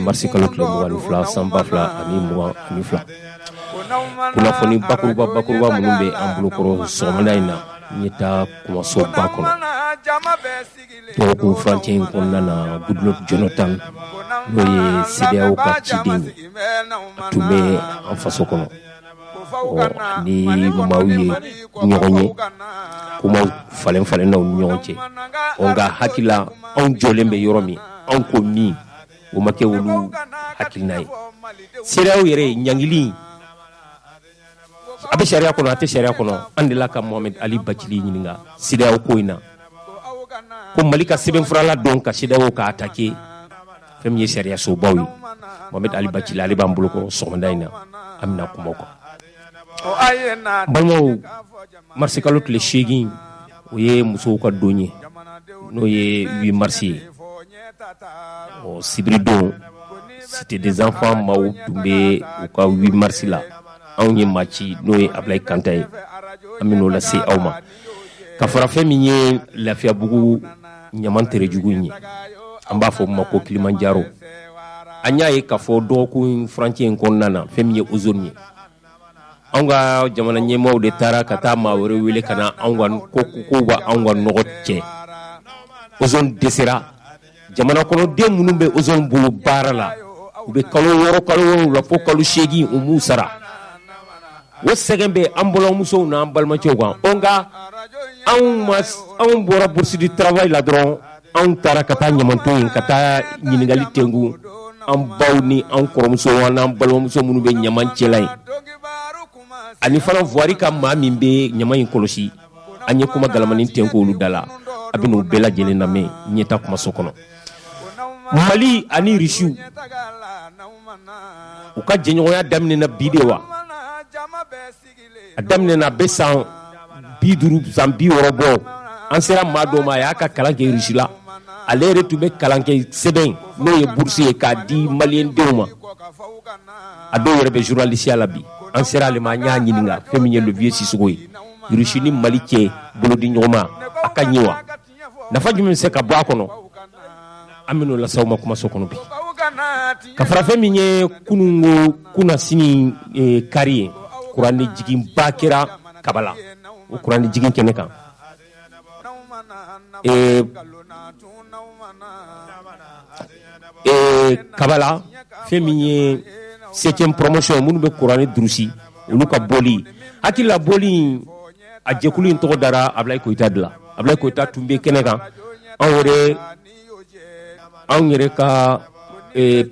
marsi kalo tile mugan ni fila san ba fila ani mugan ani fila kunnafoni bakuruba minnu bɛ an bolokɔrɔ sɔgɔmada in na n ye taa kumaso ba kɔnɔ dɔgɔkun furancɛ in kɔnɔna na Goodluck Jonathan n'o ye CEDEAO ka ciden ye a tun bɛ an faso kɔnɔ ni maaw ye ɲɔgɔn ye kumaw falen na u ni ɲɔgɔn cɛ nka hakila anw jɔlen bɛ yɔrɔ min anw ko min o ma kɛ olu hakilina ye CEDEAO yɛrɛ ɲangili a bɛ sariya kɔnɔ a tɛ sariya kɔnɔ an delila ka Mohamed Ali Bacili ɲininka CEDEAO ko in na ko Mali ka sɛbɛnfurala dɔn ka CEDEAO ka attaquer fɛn min ye sariya sobaw ye Mohamed Ali Bacili ale b'an bolokɔrɔ sɔgɔmada in na an bɛna kuma o kan balimaw marisi kalo tile 8 o ye musow ka don ye n'o ye 8 mars ye sibiri don c'était des enfants maaw tun bɛ u ka 8 mars la anw ye maa ci n'o ye Ablaye Kanta ye an bɛn'o lase aw ma ka fara fɛn min ye Lafiyabugu ɲaman terejugu in ye an b'a fɔ o ma ko Kilimanjaro an y'a ye k'a fɔ dɔgɔkun furancɛ in kɔnɔna na fɛn min ye ozone ye anw ka jamana ɲɛmaaw de taara ka taa maa wɛrɛ wele ka na anw ka b'anw ka nɔgɔ cɛ ozone dɛsɛra jamana kɔnɔden minnu bɛ ozone bolo baara la u bɛ kalo 7 fo kalo 8 u m'u sara o sɛgɛn bɛ an balimamusow n'an balimacɛw kan nka anw bɔra bourse du travail la dɔrɔn anw taara ka taa ɲamanton in ka taa ɲininkali tɛnku an baw ni an kɔrɔmusow n'an balimamuso minnu bɛ ɲaman cɛla ye ani fana voirie ka maa min bɛ ɲaman in kɔlɔsi an ye kuma galamanin tɛnku olu da la a bɛ n'u bɛɛ lajɛlen lamɛn ɲɛta kumaso kɔnɔ Mali ani Russie u ka jɛɲɔgɔnya daminɛna bi de wa a daminɛna bɛ san 50 san 60 bɔ an sera maa dɔ ma a y'a ka kalan kɛ Russie la ale yɛrɛ tun bɛ kalan kɛ sɛbɛn n'o ye bourse ye k'a di maliyɛn denw ma a dɔw yɛrɛ bɛ journaliste la bi an sera ale ma an y'a ɲininka fɛn min ye le vieux Sissoco ye Russie ni Mali cɛ bolodi ɲɔgɔnma a ka ɲɛ wa nafa jumɛn bɛ se ka bɔ a kɔnɔ an bɛn'o lase aw ma kumaso kɔnɔ bi ka fara fɛn min ye kununko kunna sini kari ye kuranɛ jiginba kɛra Kabala o kuranɛ jigin kɛnɛ kan Kabala fɛn min ye 7e promotion minnu bɛ kuranɛ durusi olu ka bɔli hakilila bɔli a jɛkulu in tɔgɔ dara Ablaye Koyita de la Ablaye Koyita tun bɛ kɛnɛ kan anw yɛrɛ ka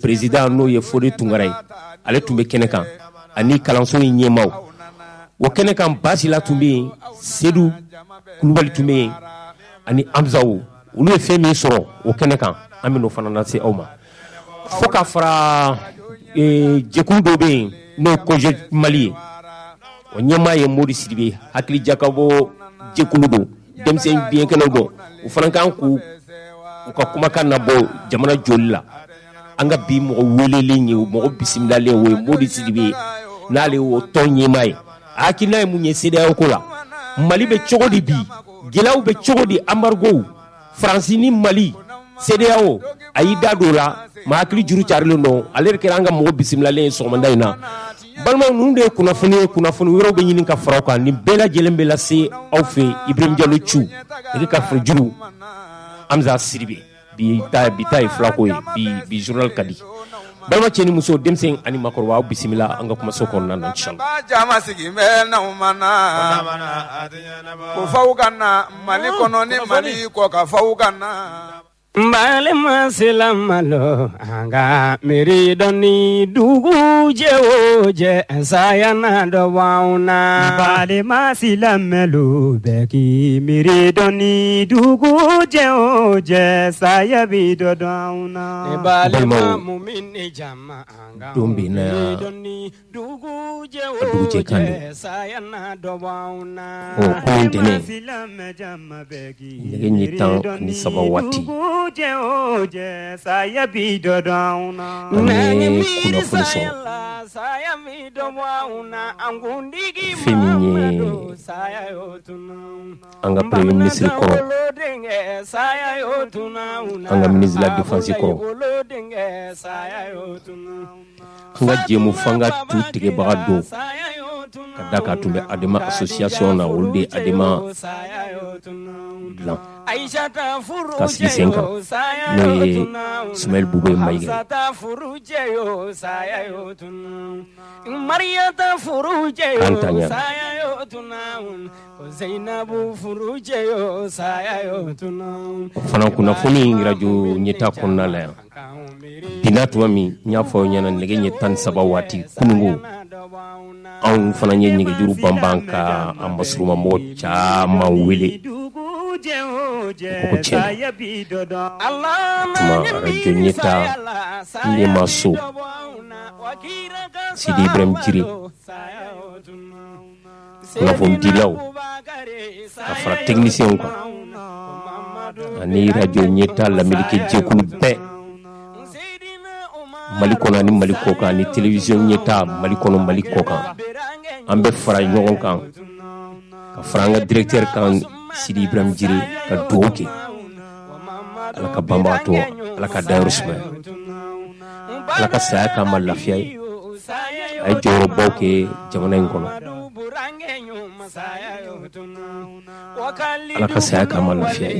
président n'o ye Fode Tunkara ye ale tun bɛ kɛnɛ kan ani kalanso in ɲɛmaaw o kɛnɛ kan Basila tun bɛ yen Seydou Kulubali tun bɛ yen ani Amzawo olu ye fɛn min sɔrɔ o kɛnɛ kan an bɛn'o fana lase aw ma fo ka fara jɛkulu dɔ bɛ yen n'o ye Coged Mali ye o ɲɛmaa ye Modi Sidibe hakili jakabɔ jɛkulu don denmisɛn biɲɛkɛlaw don u fana kan k'u ka kumakan nabɔ jamana joli la an ka bi mɔgɔ welelen ye mɔgɔ bisimilalen o ye Modi Sidibe n'ale o tɔn ɲɛmaa ye a hakilina ye mun ye CEDEAO ko la Mali bɛ cogo di bi gɛlɛyaw bɛ cogo di embargo Faransi ni Mali CEDEAO a y'i da don la maa hakili juru carilen don ale de kɛra an ka mɔgɔ bisimilalen ye sɔgɔmada in na balimaw ninnu de ye kunnafoni wɛrɛw bɛ ɲini ka fara aw kan nin bɛɛ lajɛlen bɛ lase aw fɛ Ibrahim Diallo Thiou nɛgɛ karafɛ juru Amza Sidibe bi ta ye filako ye bi journal ka di balima cɛ ni muso denmisɛn ani makɔrɔba aw bisimila an ka kumaso kɔnɔna na inchallah jama sigi bɛ n'aw mana ko faw ka na Mali kɔnɔ ni Mali kɔ ka faw ka na Balima silamalo anga miri doni dugu je o je sayana do wauna balima silamelo beki miri doni dugu je o je sayabi do dauna balima mu'min jama anga miri doni dugu je o je sayana do wauna o ko ndene nege ni tan ni sabawati saya bidodona ani kuna fuluso saya midomwauna angundigi feminye saya yotuna anga premier ministre ko saya yotuna anga ministre de la défense ko saya yotuna anga jemu fanga tutige bagado kadaka tumbe adema association na wolde adema lan kasi senka no ye Ismaël Boubé Maïga Mariata Furujeyo Antanya Zainabu Furujeyo Sayayotuna fana kuna foni radio nyeta konna la binatu mi nyafo nyana nege nyetan saba wati kunungo an fana nye nyege juru bambanka amasruma mocha mawele ko chela tuma radio nyeta ni maso Sidi Ibrahim Jiri na fon dilaw afra technicien ko ani radio nyeta la miliki jekulu be malikono ni maliko kan ni television nyeta malikono maliko kan ambe fara nyogon kan ka franga directeur kan Sidi Ibrahim Jiri ka doke ala ka bamba to ala ka dairusma ala ka saya ka mal lafiya ay joro boke jamana ngono ala ka saya ka mal lafiya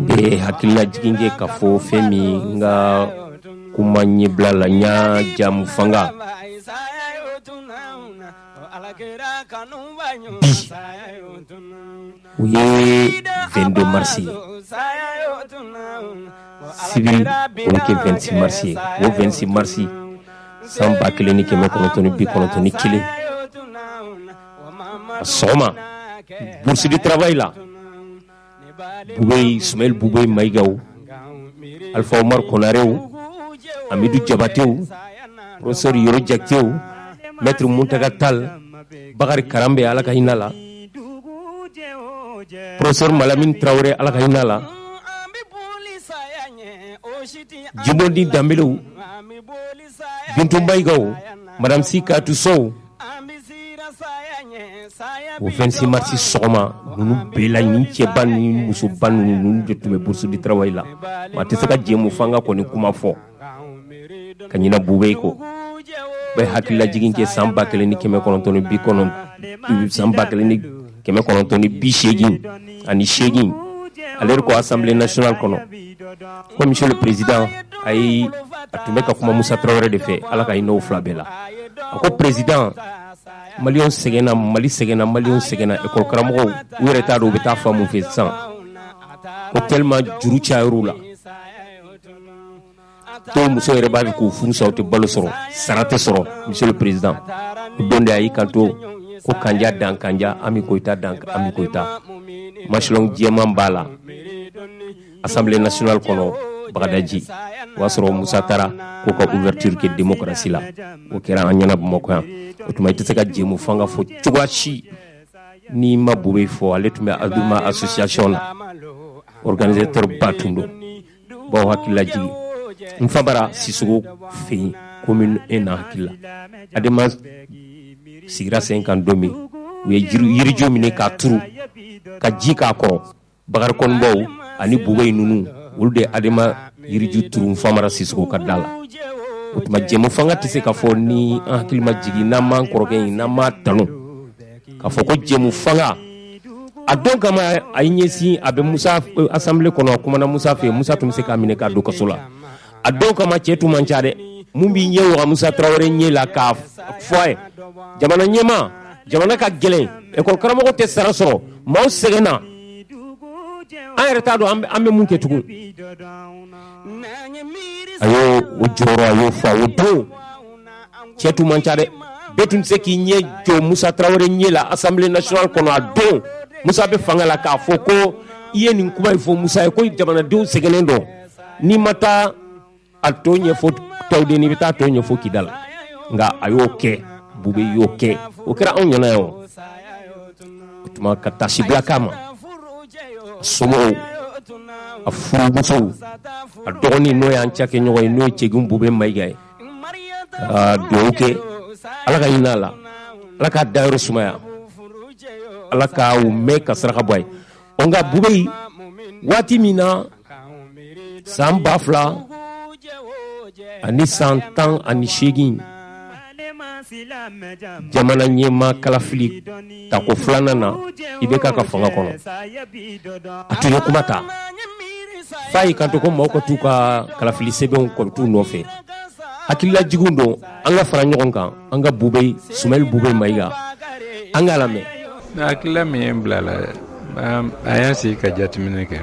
be hakilla jiginge ka fo femi nga kumanyi blala nya jamu fanga oui 22 mars civil on ke 26 mars o 26 mars samba clinique me ko toni bi ko toni kile soma bourse du travail là Boubé Ismaël Boubé Maïgaou Alpha Omar Konareu Amidou Diabateou professeur Yoro Diakteou maître Muntaga Tall Bakari Karambe alaka hinala professeur Malamine Traoré alaka hinala Jimondi Dambelou Bintou Maïgaou Madame Sika Toussaou au 26 mars soma nous bela ni ban ni muso ban nous de tume bourse du travail là mate saka jemu fanga ko ni kuma fo kanyina Boubé ko be hakilla jigin ke samba kele ni keme kono toni bi kono samba kele ni keme kono toni bi shegin ani shegin alors ko assemblée nationale kono ko monsieur le président ay atumeka kuma Moussa Traoré de fait ala ka ino flabela ko président Malion segena Mali segena Malion segena école karamo wéré ta do beta famu fe san ko tellement juru chaaru la to muso yere ba ko furu sawte balo soro sarate soro monsieur le président donde ay kanto ko kanja dan kanja ami koita dan ami koita machlong diamant bala assemblée nationale kono bagadaji wasoro Moussa Tara ko ka ouverture ke démocratie la o kera anyana moko otuma iteseka jemu fanga fo chugwashi ni Boubé fo aletuma aduma association la organisateur batundo bo hakila jigi mfabara sisugo fe commune en hakila adema sigra 52 we yiri jomine ka turu ka jika ko bagar kon bow ani Boubé nunu wulde adema yiriju turu mfamara sisugo kadala utuma jemu fanga tise ka fo ni hakilma jigi na man korogen na ma tanu ka fo ko jemu fanga adon kama aynyesi abe Moussa assemblée kono kuma na Moussa fe Moussa tumse ka mine ka do kasola adon kama chetu manchade mumbi nyewo Moussa Traoré nyela ka foye jamana nyema jamana ka gelen école karamo ko te sarasoro maw segena ay retado ambe munke tugu ayo ujoro ayo fa wudu chetu manchade betun seki nye jo Moussa Traoré nyela assemblée nationale kono adon Moussa be fangala ka foko iye ni kuba ifo Moussa ko jamana do segenendo ni mata atonye fo tawde ni bita atonye fo kidal nga ayo ke Boubé yo ke o kera on nyana yo tuma katashi blakama somo a furumusow a dɔgɔnin n'o y'an cakɛ ɲɔgɔn ye n'o ye Cɛgun Bube Mayiga ye duwawu kɛ Ala ka hinɛ a la Ala k'a dayɔrɔ sumaya Ala k'a u mɛn ka saraka bɔ a ye nka Bube yi waati min na san 2000 ani san 18 jamana ɲɛma kalafili tako filanan na i bɛ ka fanga kɔnɔ a tun ye kuma ta fa y'i kanto ko maaw ka t'u ka kalafili sɛbɛnw kɔni t'u nɔfɛ hakililajiginw don an ka fara ɲɔgɔn kan an ka Sumayɛli Bube Mayiga an ka lamɛn. Hakilila min ye n bila la a y'an sigi ka jateminɛ kɛ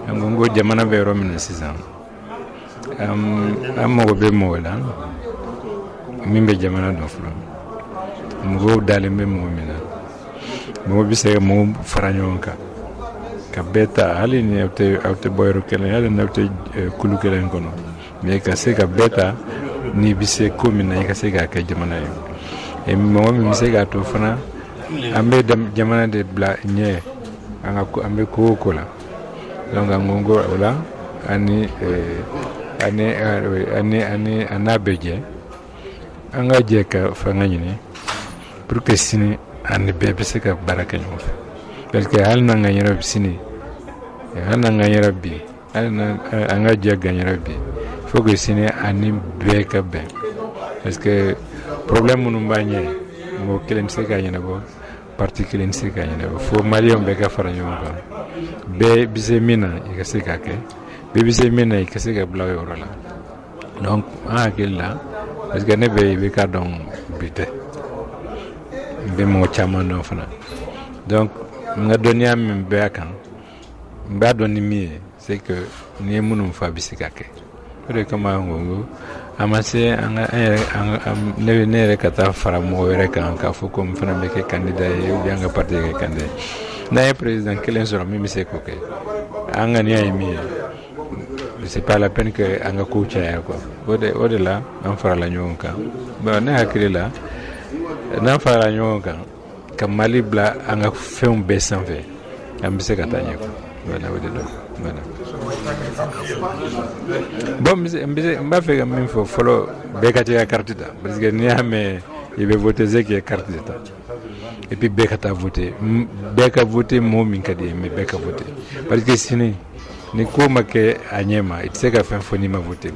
an ko jamana bɛ yɔrɔ min na sisan an mago bɛ mɔgɔ la min bɛ jamana dɔn fɔlɔ mɔgɔw dalen bɛ mɔgɔ min na mɔgɔ bɛ se ka mɔgɔw fara ɲɔgɔn kan ka bɛɛ ta hali ni aw tɛ bɔ yɔrɔ kelen hali ni aw tɛ kulu kelen kɔnɔ mais ka se ka bɛɛ ta n'i bɛ se ko min na i ka se k'a kɛ jamana ye mɔgɔ min bɛ se k'a to fana an bɛ jamana de bila ɲɛ an bɛ ko o ko la donc an ko o la ani n'a bɛ jɛ an ka jɛ ka fanga ɲini pour que sini ani bɛɛ bɛ se ka baara kɛ ɲɔgɔn fɛ parce que hali n'an ka yɛrɛ sini hali n'an ka yɛrɛ bi hali an ka jɛ gagnera bi faut que sini ani bɛɛ ka bɛn parce que problème minnu b'a ɲɛ mɔgɔ kelen tɛ se ka ɲɛnabɔ parti kelen tɛ se ka ɲɛnabɔ fo maliyɛnw bɛɛ ka fara ɲɔgɔn kan bɛɛ bɛ se min na i ka se k'a kɛ bɛɛ bɛ se min na i ka se ka bila o yɔrɔ la donc an hakili la parce que ne bɛ i bɛ ka dɔn bi tɛ n bɛ mɔgɔ caman dɔn fana donc n ka dɔnniya min bɛ a kan n b'a dɔn ni min ye c'est que ni ye minnu fa bɛ se ka kɛ o de kama n ko a ma se ne yɛrɛ ka taa fara mɔgɔ wɛrɛ kan k'a fɔ ko n fana bɛ kɛ candidat ye ou bien an ka parti kɛ candidat ye n'an ye président kelen sɔrɔ min bɛ se k'o kɛ an ŋaniya ye min ye c'est pas la peine que an ka kow caya quoi o de la an farala ɲɔgɔn kan bon ne hakili la n'an farala ɲɔgɔn kan ka Mali bila an ka fɛnw bɛɛ sanfɛ an bɛ se ka taa ɲɛ voilà o de don voilà bon n b'a fɛ ka min fɔ fɔlɔ bɛɛ ka cɛ ka carte ta parce que n'i y'a mɛn i bɛ voter c'est que carte de ta et puis bɛɛ ka taa voter bɛɛ ka voter mɔgɔ min ka di ye mais bɛɛ ka voter parce que sini ni ko ma kɛ a ɲɛ ma i tɛ se ka fɛn fɔ n'i ma voter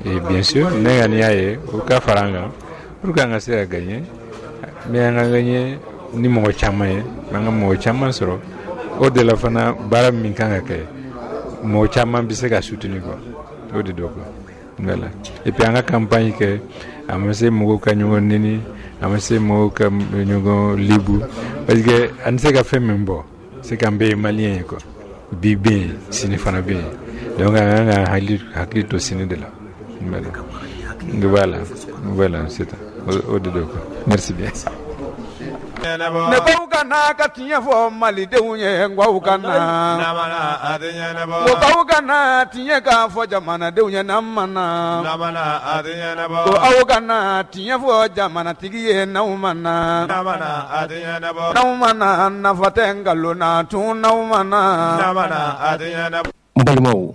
et bien sûr ne ŋaniya ye o ka fara an kan pour que an ka se ka gagner mais an ka gagner ni mɔgɔ caman ye an ka mɔgɔ caman sɔrɔ o de la fana baara min kan ka kɛ mɔgɔ caman bɛ se ka soutenir quoi o de do quoi voilà et puis an ka campagne kɛ a ma se mɔgɔw ka ɲɔgɔn nɛni a ma se mɔgɔw ka ɲɔgɔn libu parce que an tɛ se ka fɛn min bɔ c'est qu'an bɛɛ ye maliyɛn ye quoi bi bɛ yen sini fana bɛ yen donc an ka hakili to sini de la voilà c'est ça o de do quoi merci bien. ne baw ka na ka tiɲɛ fɔ malidenw ye n k'aw ka na ko k'aw ka na tiɲɛ k'a fɔ jamanadenw ye n'an ma na ko aw ka na tiɲɛ fɔ jamanatigi ye n'aw ma na n'aw ma na nafa tɛ nkalon na tun n'aw ma na. n balimaw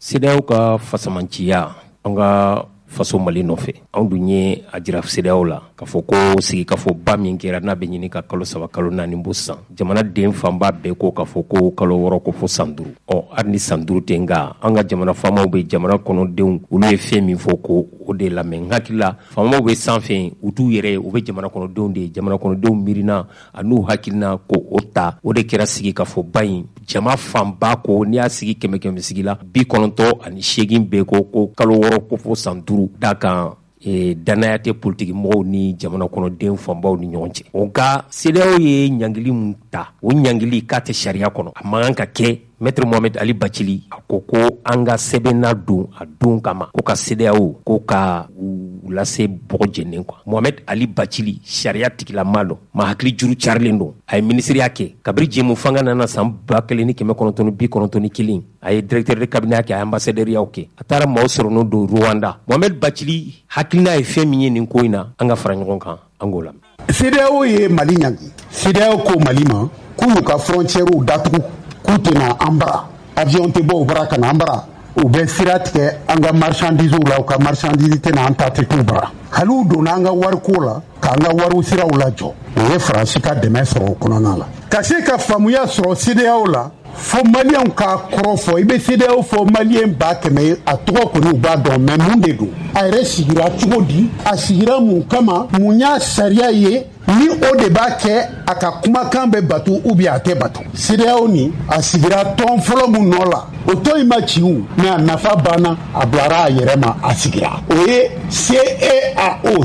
CEDEAO ka fasamaciya an ka faso Mali nɔfɛ anw dun ye a jira CEDEAO la k'a fɔ ko sigikafɔba min kɛra n'a bɛ ɲini ka kalo 3 kalo 4 bɔ san jamana den fanba bɛɛ ko k'a fɔ ko kalo 6 ko fo san 5 hali ni san 5 tɛ nka an ka jamana faamaw bɛ jamana kɔnɔdenw olu ye fɛn min fɔ ko o de lamɛn n hakili la faamaw bɛ sanfɛ u t'u yɛrɛ u bɛ jamana kɔnɔdenw de ye jamana kɔnɔdenw miirina a n'u hakilina ko o ta o de kɛra sigikafɔba in jama fanba ko n'i y'a sigi 100 sigi la 98 bɛɛ ko kalo 6 ko fo san 5 da kan danaya tɛ politiki mɔgɔw ni jamana kɔnɔden fanbaw ni ɲɔgɔn cɛ o ka CEDEAO ye ɲangili min ta o ɲangili k'a tɛ sariya kɔnɔ a man kan ka kɛ Maître Mohamed Ali Bacili a ko an ka sɛbɛnna don a don kama ko ka CEDEAO ko ka u lase bɔgɔ jɛnnen quoi Mohamed Ali Bacili sariya tigilama don ma hakili juru carilen don a ye minisiriya kɛ kabiri jɛmu fanga nana san 1991 a ye directeur de cabinet kɛ a ye ambassadeur kɛ a taara maaw sɔrɔ n'o don Rwanda Mohamed Bacili hakilina ye fɛn min ye nin ko in na an ka fara ɲɔgɔn kan an k'o lamɛn. CEDEAO ye Mali ɲangi CEDEAO ko Mali ma k'u y'u ka frontières datugu k'u tɛna an bara avion tɛ bɔ o bara ka na an bara u bɛ sira tigɛ an ka marchandise la u ka marchandise tɛna an ta tɛ t'u bara hali u donna an ka wariko la k'an ka wariw siraw lajɔ o ye faransi ka dɛmɛ sɔrɔ o kɔnɔna la ka se ka faamuya sɔrɔ CEDEAO la fo maliyɛnw k'a kɔrɔ fɔ i bɛ CEDEAO fɔ maliyɛn 100,000 a tɔgɔ kɔni u b'a dɔn mais mun de don a yɛrɛ sigira cogo di a sigira mun kama mun y'a sariya ye ni o de b'a kɛ a ka kumakan bɛ bato ou bien a tɛ bato CEDEAO ni a sigira tɔn fɔlɔ mun nɔ la o tɔn in ma ci u mais a nafa banna a bilara a yɛrɛ ma a sigira o ye CEAO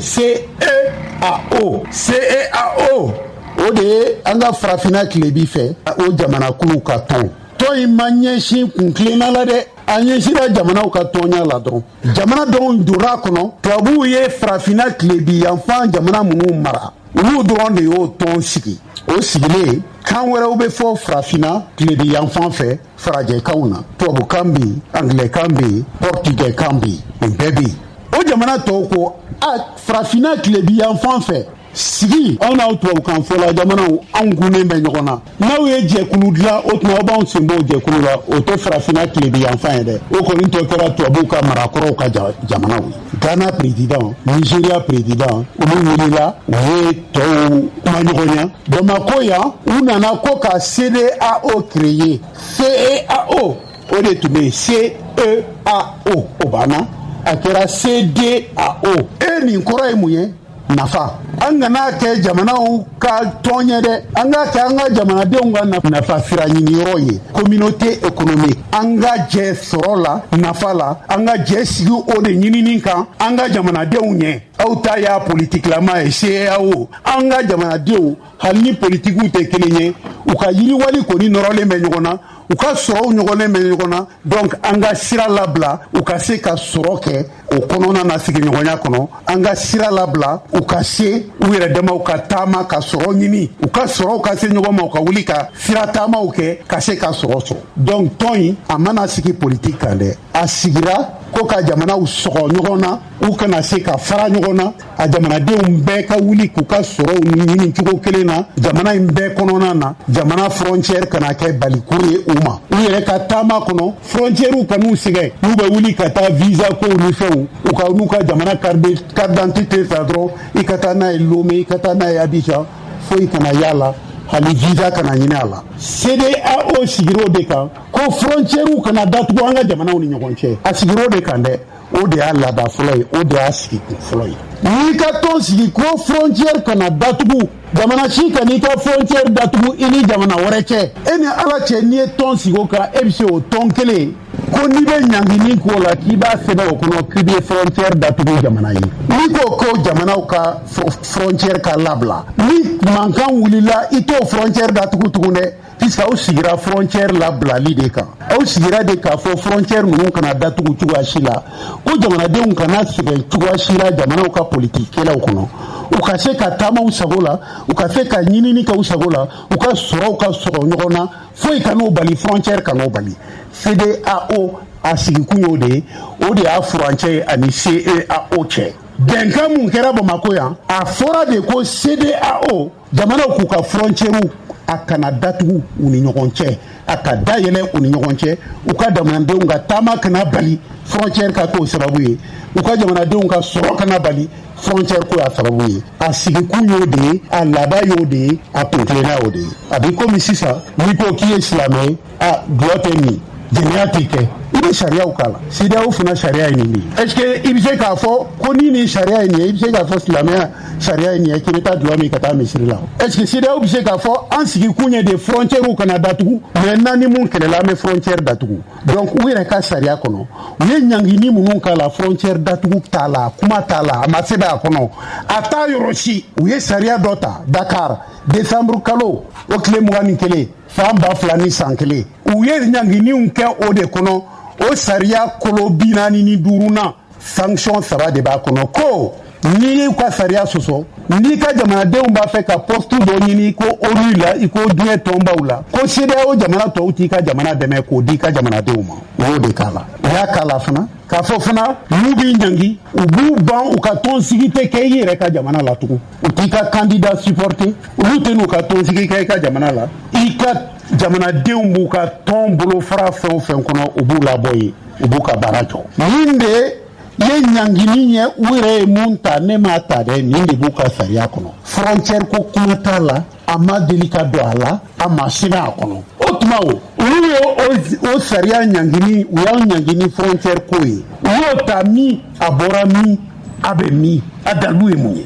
CEAO o de ye an ka farafinna tilebi fɛ o jamanakuluw ka tɔn tɔn in ma ɲɛsin kuntilenna la dɛ a ɲɛsira jamanaw ka tɔnya la dɔrɔn jamana dɔw donna a kɔnɔ tubabuw ye farafinna tilebi yanfan jamana minnu mara olu dɔrɔn de y'o tɔn sigi o sigilen kan wɛrɛw bɛ fɔ farafinna tilebi yanfan fɛ farajɛkanw na tubabukan bɛ yen angilɛkan bɛ yen pɔrtigɛkan bɛ yen nin bɛɛ bɛ yen o jamana tɔw ko a farafinna tilebi yanfan fɛ sigi aw n'aw tubabukan fɔla jamanaw anw gunnen bɛ ɲɔgɔn na n'aw ye jɛkulu dilan o tuma aw b'anw sen bɔ o jɛkulu la o tɛ farafinna tilebi yanfan ye dɛ o kɔni tɔ kɛra tubabuw ka marakɔrɔw ka jamanaw ye Ghana président Nigeria président olu wulila u ye tɔw kuma ɲɔgɔnya Bamako yan u nana ko ka CEDEAO créer CEAO o de tun bɛ yen CEAO o banna a kɛra CEDEAO nin kɔrɔ ye mun ye nafa an kana kɛ jamanaw ka tɔn ye dɛ an ka kɛ an ka jamanadenw ka nafa sira ɲiniyɔrɔ ye communauté économique an ka jɛ sɔrɔ la nafa la an ka jɛ sigi o de ɲinini kan an ka jamanadenw ɲɛ aw ta y'a politikelama ye CEAO an ka jamanadenw hali ni politikiw tɛ kelen ye u ka yiriwali kɔni nɔrɔlen bɛ ɲɔgɔn na u ka sɔrɔw ɲɔgɔnlen bɛ ɲɔgɔn na donc an ka sira labila u ka se ka sɔrɔ kɛ o kɔnɔna na sigiɲɔgɔnya kɔnɔ an ka sira labila u ka se u yɛrɛ damaw ka taama ka sɔrɔ ɲini u ka sɔrɔw ka se ɲɔgɔn ma u ka wuli ka sira taamaw kɛ ka se ka sɔrɔ sɔrɔ donc tɔn in a mana sigi politique kan dɛ a sigira ko ka jamanaw sɔgɔ ɲɔgɔn na u kana se ka fara ɲɔgɔn na a jamanadenw bɛɛ ka wuli k'u ka sɔrɔw ɲini cogo kelen na jamana in bɛɛ kɔnɔna na jamana frontière kana kɛ balikuru ye u ma u yɛrɛ ka taama kɔnɔ frontière kan'u sɛgɛ n'u bɛ wuli ka taa visa kow ni fɛnw u ka n'u ka jamana carte d'identité ta dɔrɔn i ka taa n'a ye Lomé i ka taa n'a ye Abidjan fo i kana y'a la hali visa kana ɲini a la CEDEAO sigir'o de kan ko frontière kana datugu an ka jamanaw ni ɲɔgɔn cɛ a sigir'o de kan dɛ o de y'a laada fɔlɔ ye o de y'a sigi kun fɔlɔ ye n'i ka tɔn sigi ko frontière kana datugu jamana si ka n'i ka frontière datugu i ni jamana wɛrɛ cɛ e ni ala cɛ n'i ye tɔn sigi o kan e bɛ se o tɔn kelen ko n'i bɛ ɲangini k'o la k'i b'a sɛbɛn o kɔnɔ k'i bɛ frontière datugu jamana ye n'i ko ko jamanaw ka frontière ka labila ni mankan wulila i t'o frontière datugu tugun dɛ puisque aw sigira frontière labilali de kan aw sigira de k'a fɔ frontière ninnu kana datugu cogoya si la ko jamanadenw kana sɛgɛn cogoya si la jamanaw ka politique kɛlaw kɔnɔ u ka se ka taama u sago la u ka se ka ɲinini kɛ u sago la u ka sɔrɔw ka sɔrɔ ɲɔgɔn na foyi kan'o bali frontière kan'o bali CEDEAO a sigikun y'o de ye o de y'a furancɛ ye ani CEAO cɛ bɛnkan mun kɛra Bamako yan a fɔra de ko CEDEAO jamanaw k'u ka frontière a kana datugu u ni ɲɔgɔn cɛ a ka dayɛlɛ u ni ɲɔgɔn cɛ u ka jamanadenw ka taama kana bali frontière ka k'o sababu ye u ka jamanadenw ka sɔrɔ kana bali frontière ko y'a sababu ye a sigikun y'o de ye a laban y'o de ye a kuntilenna y'o de ye a b'i komi sisan n'i ko k'i ye silamɛ ye a dulɔ tɛ nin jɛnɛya tɛ kɛ i bɛ sariyaw k'a la CEDEAO fana sariya ye nin de ye est ce que i bɛ se k'a fɔ ko ni nin sariya ye nin ye i bɛ se k'a fɔ silamɛya sariya ye nin ye k'i bɛ taa dulɔ min ka taa misiri la est ce que CEDEAO bɛ se k'a fɔ an sigikun ye de frontière kana datugu maintenant ni mun kɛlɛla an bɛ frontière datugu donc u yɛrɛ ka sariya kɔnɔ u ye ɲangini minnu k'a la frontière datugu t'a la kuma t'a la a ma sɛbɛn a kɔnɔ a t'a yɔrɔ si u ye sariya dɔ ta Dakar décembre kalo o tile 21 fan 2001 u ye ɲanginiw kɛ o de kɔnɔ o sariya kolo 45 na sanction 3 de b'a kɔnɔ ko n'i ye ka sariya sɔsɔ n'i ka jamanadenw b'a fɛ ka poste dɔ ɲini ko ONU la i ko diɲɛ tɔnbaw la ko CEDEAO jamana tɔw t'i ka jamana dɛmɛ k'o di ka jamanadenw ma o y'o de k'a la o y'a k'a la fana k'a fɔ fana n'u b'i ɲangi u b'u ban u ka tɔnsigi tɛ kɛ i yɛrɛ ka jamana la tugun u t'i ka candidat supporter olu tɛ n'u ka tɔnsigi kɛ i ka jamana la i ka jamanadenw b'u ka tɔn bolofara fɛn o fɛn kɔnɔ u b'u labɔ yen u b'u ka baara jɔ nin de ye ɲangini ye u yɛrɛ ye mun ta ne m'a ta dɛ nin de b'u ka sariya kɔnɔ frontière ko kuma t'a la a ma deli ka don a la a ma sini a kɔnɔ o tuma olu ye o sariya ɲangini u y'a ɲangini frontière ko ye u y'o ta min a bɔra min a bɛ min a dalu ye mun ye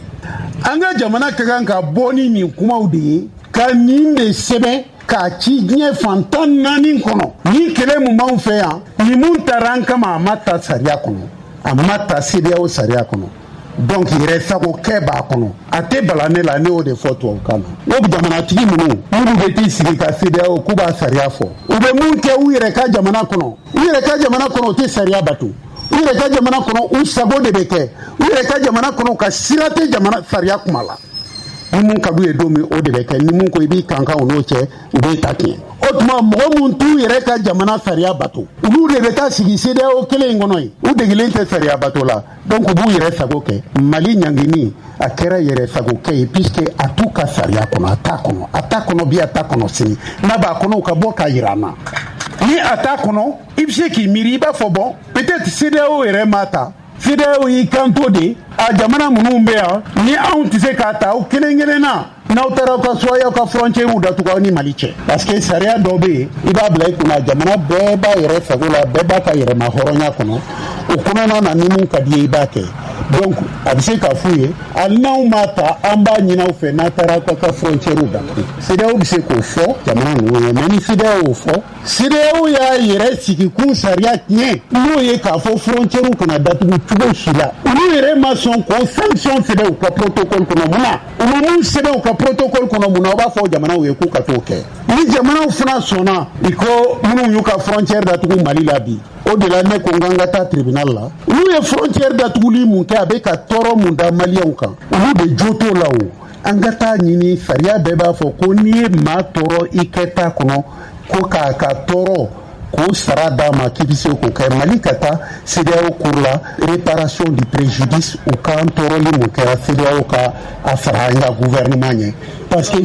an ka jamana ka kan ka bɔ ni nin kumaw de ye ka nin de sɛbɛn k'a ci diɲɛ fan 14 kɔnɔ ni kɛlɛ mun b'anw fɛ yan ni mun taara an kama a ma ta sariya kɔnɔ a ma ta CEDEAO sariya kɔnɔ donc yɛrɛ sago kɛ b'a kɔnɔ a tɛ bala ne la ne y'o de fɔ tubabukan na o jamanatigi minnu bɛ t'i sigi ka CEDEAO k'u b'a sariya fɔ u bɛ mun kɛ u yɛrɛ ka jamana kɔnɔ u yɛrɛ ka jamana kɔnɔ u tɛ sariya bato u yɛrɛ ka jamana kɔnɔ u sago de bɛ kɛ u yɛrɛ ka jamana kɔnɔ ka sira tɛ jamana sariya kuma la ni mun ka d'u ye don min o de bɛ kɛ ni mun ko i b'i kankan o n'o cɛ u bɛ ta tiɲɛ o tuma mɔgɔ mun t'u yɛrɛ ka jamana sariya bato olu de bɛ taa sigi CEDEAO kelen in kɔnɔ yen u degelen tɛ sariya bato la donc u b'u yɛrɛ sago kɛ Mali ɲangini a kɛra yɛrɛ sago kɛ ye puisque a t'u ka sariya kɔnɔ a t'a kɔnɔ bi a t'a kɔnɔ sini n'a b'a kɔnɔ u ka bɔ k'a yira an na ni a t'a kɔnɔ i bɛ se k'i miiri i b'a fɔ bon peut-être CEDEAO yɛrɛ m'a ta CEDEAO y'i kanto de a jamana minnu bɛ yan ni anw tɛ se k'a ta aw kelen-kelen na n'aw taara aw ka so y'aw ka frontière datugu aw ni Mali cɛ parce que sariya dɔ bɛ yen i b'a bila i kunna jamana bɛɛ b'a yɛrɛ sago la bɛɛ b'a ka yɛrɛma hɔrɔnya kɔnɔ o kɔnɔna na ni mun ka di ye i b'a kɛ donc a bɛ se k'a f'u ye hali n'anw m'a ta an b'a ɲini aw fɛ n'a taara aw ka frontière datugu CEDEAO bɛ se k'o fɔ jamana ninnu ye mais ni CEDEAO y'o fɔ CEDEAO y'a yɛrɛ sigi kun sariya tiɲɛ n'o ye k'a fɔ frontière kana datugu cogo si la olu yɛrɛ ma sɔn k'o sanction sɛbɛn u ka protocole kɔnɔ mun na u ma mun sɛbɛn u ka protocole kɔnɔ mun na aw b'a fɔ jamanaw ye k'u ka t'o kɛ ni jamanaw fana sɔnna i ko minnu y'u ka frontière datugu Mali la bi o de la ne ko n k'an ka taa tribunal la olu ye frontière datuguli mun kɛ a bɛ ka tɔɔrɔ mun da maliyɛnw kan olu de jo t'o la o an ka taa ɲini sariya bɛɛ b'a fɔ ko n'i ye maa tɔɔrɔ i kɛta kɔnɔ ko k'a ka tɔɔrɔ k'o sara d'a ma k'i bɛ se k'o kɛ Mali ka taa CEDEAO cour la réparation du préjudice u k'an tɔɔrɔli mun kɛra CEDEAO ka a sara an ka gouvernement ɲɛ parce que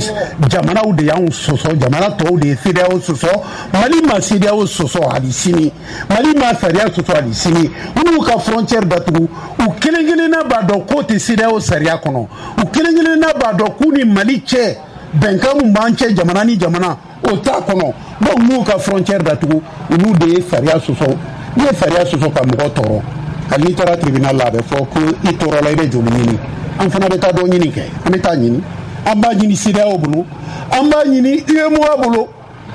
jamanaw de y'anw sɔsɔ jamana tɔw de ye CEDEAO sɔsɔ Mali ma CEDEAO sɔsɔ hali sini Mali ma sariya sɔsɔ hali sini minnu ka frontière datugu u kelen-kelenna b'a dɔn k'o tɛ CEDEAO sariya kɔnɔ u kelen-kelenna b'a dɔn k'u ni Mali cɛ bɛnkan mun b'an cɛ jamana ni jamana o t'a kɔnɔ donc n'u ka frontière datugu olu de ye sariya sɔsɔ n'i ye sariya sɔsɔ ka mɔgɔ tɔɔrɔ hali n'i taara tribunal la a bɛ fɔ ko i tɔɔrɔla i bɛ joli ɲini an fana bɛ taa dɔ ɲini kɛ an bɛ taa ɲini an b'a ɲini CEDEAO bolo an b'a ɲini UEMOA bolo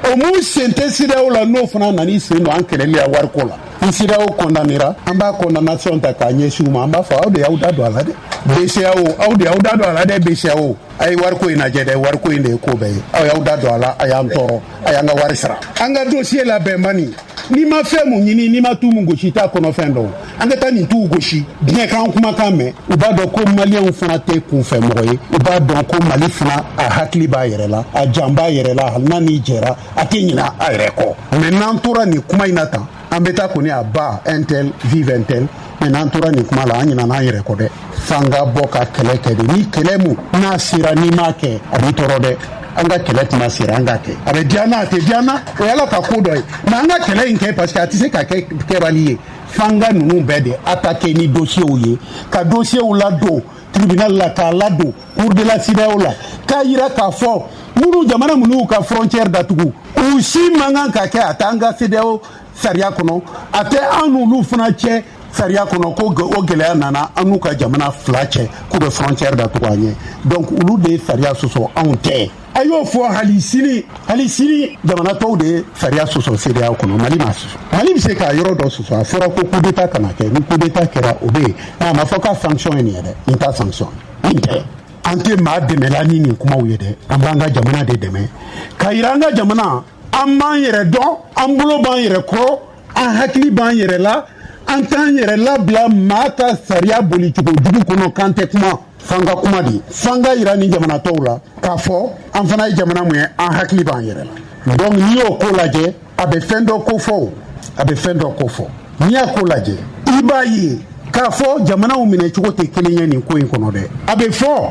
o mun sen tɛ CEDEAO la n'o fana nan'i sen don an kɛlɛli la wariko la ni CEDEAO condamnera an b'a condamnation ta k'a ɲɛsin u ma an b'a fɔ aw de y'aw da don a la dɛ BCEAO aw de y'aw da don a la dɛ BCEAO a ye wariko in lajɛ dɛ wariko in de ye ko bɛɛ ye aw y'aw da don a la a y'an tɔɔrɔ a y'an ka wari sara an ka dossier labɛn mani n'i ma fɛn mun ɲini n'i ma tu mun gosi t'a kɔnɔ fɛn dɔn an ka taa nin t'u gosi diɲɛ k'an kumakan mɛn u b'a dɔn ko maliyɛnw fana tɛ kunfɛ mɔgɔ ye u b'a dɔn ko Mali fana a hakili b'a yɛrɛ la a jan b'a yɛrɛ la hali n'a n'i jɛra a tɛ ɲina a yɛrɛ kɔ mais n'an tora nin kuma in na tan an bɛ taa kɔni a ba un tel vive un tel mais n'an tora nin kuma la an ɲinana an yɛrɛ kɔ dɛ f'an ka bɔ ka kɛlɛ kɛ de ni kɛlɛ mun n'a sera n'i m'a kɛ a b'i tɔɔrɔ dɛ an ka kɛlɛ tɛna sera an ka kɛ a bɛ diya n na a tɛ diya n na o ye Ala ka ko dɔ ye mais an ka kɛlɛ in kɛ parce que a tɛ se ka kɛ kɛbali ye f'an ka ninnu bɛɛ de attaquer ni dossiew ye ka dossiew ladon tribunal la k'a ladon cour de la CEDEAO la k'a yira k'a fɔ minnu jamana minnu ka frontière datugu u si man kan ka kɛ a tɛ an ka CEDEAO sariya kɔnɔ a tɛ an n'olu fana cɛ sariya kɔnɔ ko o gɛlɛya nana an n'u ka jamana fila cɛ k'u bɛ frontière datugu an ɲɛ donc olu de ye sariya sɔsɔ anw tɛ a y'o fɔ hali sini jamana tɔw de ye sariya sɔsɔ CEDEAO kɔnɔ Mali ma sɔsɔ Mali bɛ se k'a yɔrɔ dɔ sɔsɔ a fɔra ko coup d'état kana kɛ ni coup d'état kɛra o bɛ yen a ma fɔ ka sanction ye nin ye dɛ nin t'a sanction nin tɛ an tɛ maa dɛmɛla ni nin kumaw ye dɛ an b'an ka jamana de dɛmɛ ka yira an ka jamana an b'an yɛrɛ dɔn an bolo b'an yɛrɛ kɔrɔ an hakili b'an yɛrɛ la an t'an yɛrɛ labila maa ka sariya boli cogo jugu kɔnɔ kan tɛ kuma fanga kuma di fanga yira ni jamana tɔw la k'a fɔ an fana ye jamana mun ye an hakili b'an yɛrɛ la donc n'i y'o ko lajɛ a bɛ fɛn dɔ ko fɔ o a bɛ fɛn dɔ ko fɔ n'i y'a ko lajɛ i b'a ye k'a fɔ jamanaw minɛ cogo tɛ kelen ye nin ko in kɔnɔ dɛ a bɛ fɔ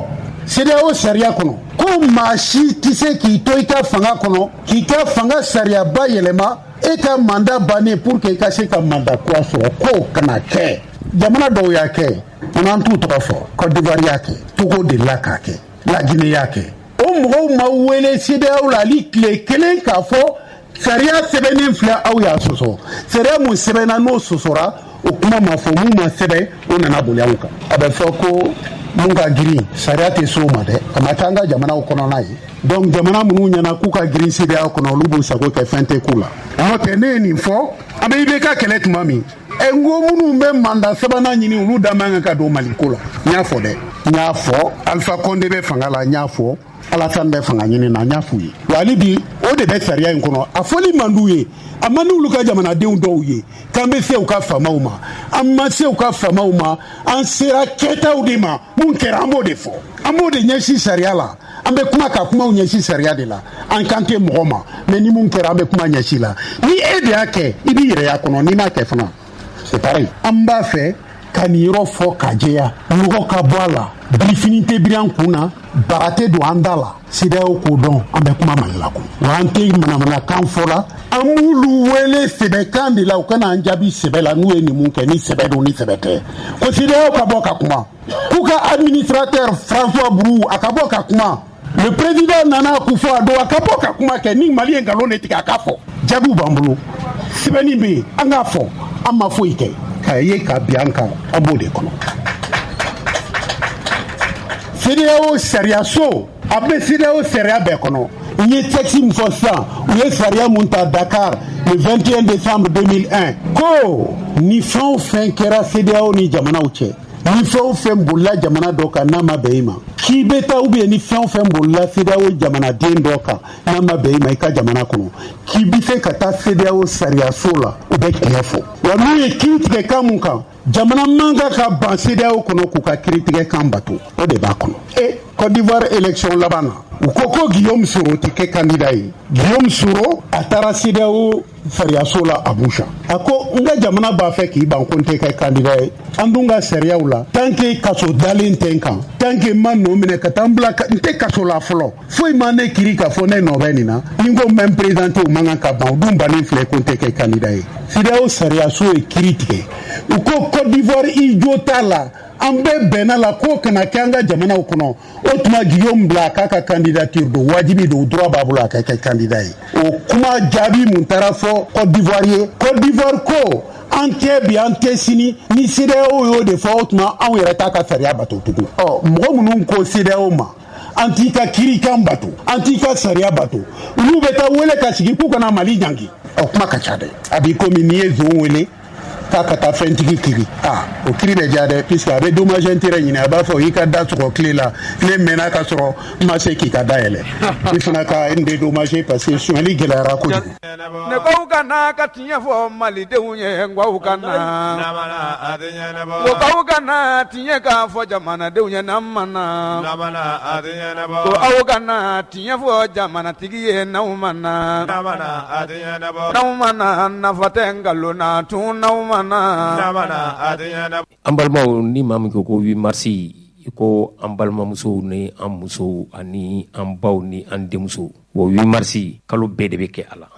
CEDEAO sariya kɔnɔ ko maa si tɛ se k'i to i ka fanga kɔnɔ k'i ka fanga sariyaba yɛlɛma e ka mandat bannen pour que i ka se ka mandat kura sɔrɔ k'o kana kɛ jamana dɔw y'a kɛ an t'u tɔgɔ fɔ Côte d'Ivoire y'a kɛ Togo delila k'a kɛ La Guinée y'a kɛ o mɔgɔw ma wele CEDEAO la hali tile kelen k'a fɔ sariya sɛbɛnnen filɛ aw y'a sɔsɔ sariya mun sɛbɛnna n'o sɔsɔra o kuma ma fɔ mun ma sɛbɛn o nana boli anw kan a bɛ fɔ ko mun ka girin sariya tɛ s'o ma dɛ a ma k'an ka jamanaw kɔnɔna ye donc jamana minnu ɲɛna k'u ka girin CEDEAO kɔnɔ olu b'u sago kɛ fɛn tɛ k'u la n'o tɛ ne ye nin fɔ an bɛ IBK kɛlɛ tuma min n ko minnu bɛ mandat sabanan ɲini olu da man kan ka don Mali ko la n y'a fɔ dɛ n y'a fɔ Alpha Condé bɛ fanga la n y'a fɔ Alassane bɛ fanga ɲini na n y'a f'u ye wa hali bi o de bɛ sariya in kɔnɔ a fɔli man d'u ye a man d'olu ka jamanadenw dɔw ye k'an bɛ se u ka faamaw ma an ma se u ka faamaw ma an sera kɛtaw de ma mun kɛra an b'o de fɔ an b'o de ɲɛsin sariya la an bɛ kuma ka kumaw ɲɛsin sariya de la an kan tɛ mɔgɔ ma mais ni mun kɛra an bɛ kuma ɲɛsin la ni e de y'a kɛ i b'i yɛrɛ y'a kɔnɔ n'i m'a kɛ fana c'est pareil an b'a fɛ ka nin yɔrɔ fɔ ka jɛya mɔgɔ ka bɔ a la birifini tɛ biri an kun na bara tɛ don an da la CEDEAO k'o dɔn an bɛ kuma Mali la kun wa an tɛ manamanakan fɔ la an b'olu wele sɛbɛkan de la u kana an jaabi sɛbɛ la n'u ye nin mun kɛ ni sɛbɛ don ni sɛbɛ tɛ ko CEDEAO ka bɔ ka kuma k'u ka administrateur François Brou a ka bɔ ka kuma le président Nana Akufo-Addo a ka bɔ ka kuma kɛ ni Mali ye nkalon de tigɛ a ka fɔ jaabiw b'an bolo sɛbɛnni bɛ yen an k'a fɔ an ma foyi kɛ k'a ye k'a bin an kan an b'o de kɔnɔ CEDEAO sariya so a bɛ CEDEAO sariya bɛɛ kɔnɔ u ye texte min fɔ sisan u ye sariya mun ta Dakar le 21 décembre 2001 ko ni fɛn o fɛn kɛra CEDEAO ni jamanaw cɛ ni fɛn o fɛn bolila jamana dɔ kan n'a ma bɛn i ma k'i bɛ taa ou bien ni fɛn o fɛn bolila CEDEAO jamanaden dɔ kan n'a ma bɛn i ma i ka jamana kɔnɔ k'i bɛ se ka taa CEDEAO sariya so la u bɛ tiɲɛ fɔ wa n'u ye kiiri tigɛ kan mun kan jamana man kan ka ban CEDEAO kɔnɔ k'u ka kiiri tigɛ kan bato o de b'a kɔnɔ Côte d'Ivoire élection laban na u ko Guillaume Soro tɛ kɛ candidat ye Guillaume Soro a taara CEDEAO sariyaso la Abuja a ko n ka jamana b'a fɛ k'i ban ko n tɛ kɛ candidat ye an dun ka sariyaw la tant que kaso dalen tɛ n kan tant que n ma nɔ minɛ ka taa n bila n tɛ kaso la fɔlɔ foyi ma ne kiiri k'a fɔ ne nɔ bɛ nin na ni n ko n bɛ n présenté u man kan ka ban u dun bannen filɛ ko n tɛ kɛ candidat ye CEDEAO sariyaso ye kiiri tigɛ u ko Côte d'Ivoire i jo t'a la an bɛɛ bɛnna la k'o kana kɛ an ka jamanaw kɔnɔ o tuma Guillaume bila a k'a ka candidature don wajibi don o droit b'a bolo a ka kɛ candidat ye o kuma jaabi mun taara fɔ Côte d'Ivoire ye Côte d'Ivoire ko an tɛ bi an tɛ sini ni CEDEAO y'o de fɔ o tuma anw yɛrɛ t'a ka sariya bato tugun mɔgɔ minnu ko CEDEAO ma an t'i ka kiiri kan bato an t'i ka sariya bato olu bɛ taa wele ka sigi k'u kana Mali ɲangi kuma ka ca dɛ a b'i komi n'i ye zon wele k'a ka taa fɛntigi kiri o kiri bɛ diya dɛ puisque a bɛ dommage intérêt ɲini a b'a fɔ i ka da sɔgɔ tile la ne mɛnna ka sɔrɔ n ma se k'i ka da yɛlɛ i fana ka n dédommagé parce que suɲɛli gɛlɛyara kojugu ne ko ka na ka tiɲɛ fɔ malidenw ye n ko ka na ko k'aw ka na tiɲɛ k'a fɔ jamanadenw ye n'an ma na ko aw ka na tiɲɛ fɔ jamanatigi ye n'aw ma na n'aw ma na nafa tɛ nkalon na tun n'aw ma an balimaw ni maa min ko 8 mars ko an balimamusow ni an musow ani an baw ni an denmusow o 8 mars kalo bɛɛ de bɛ kɛ a la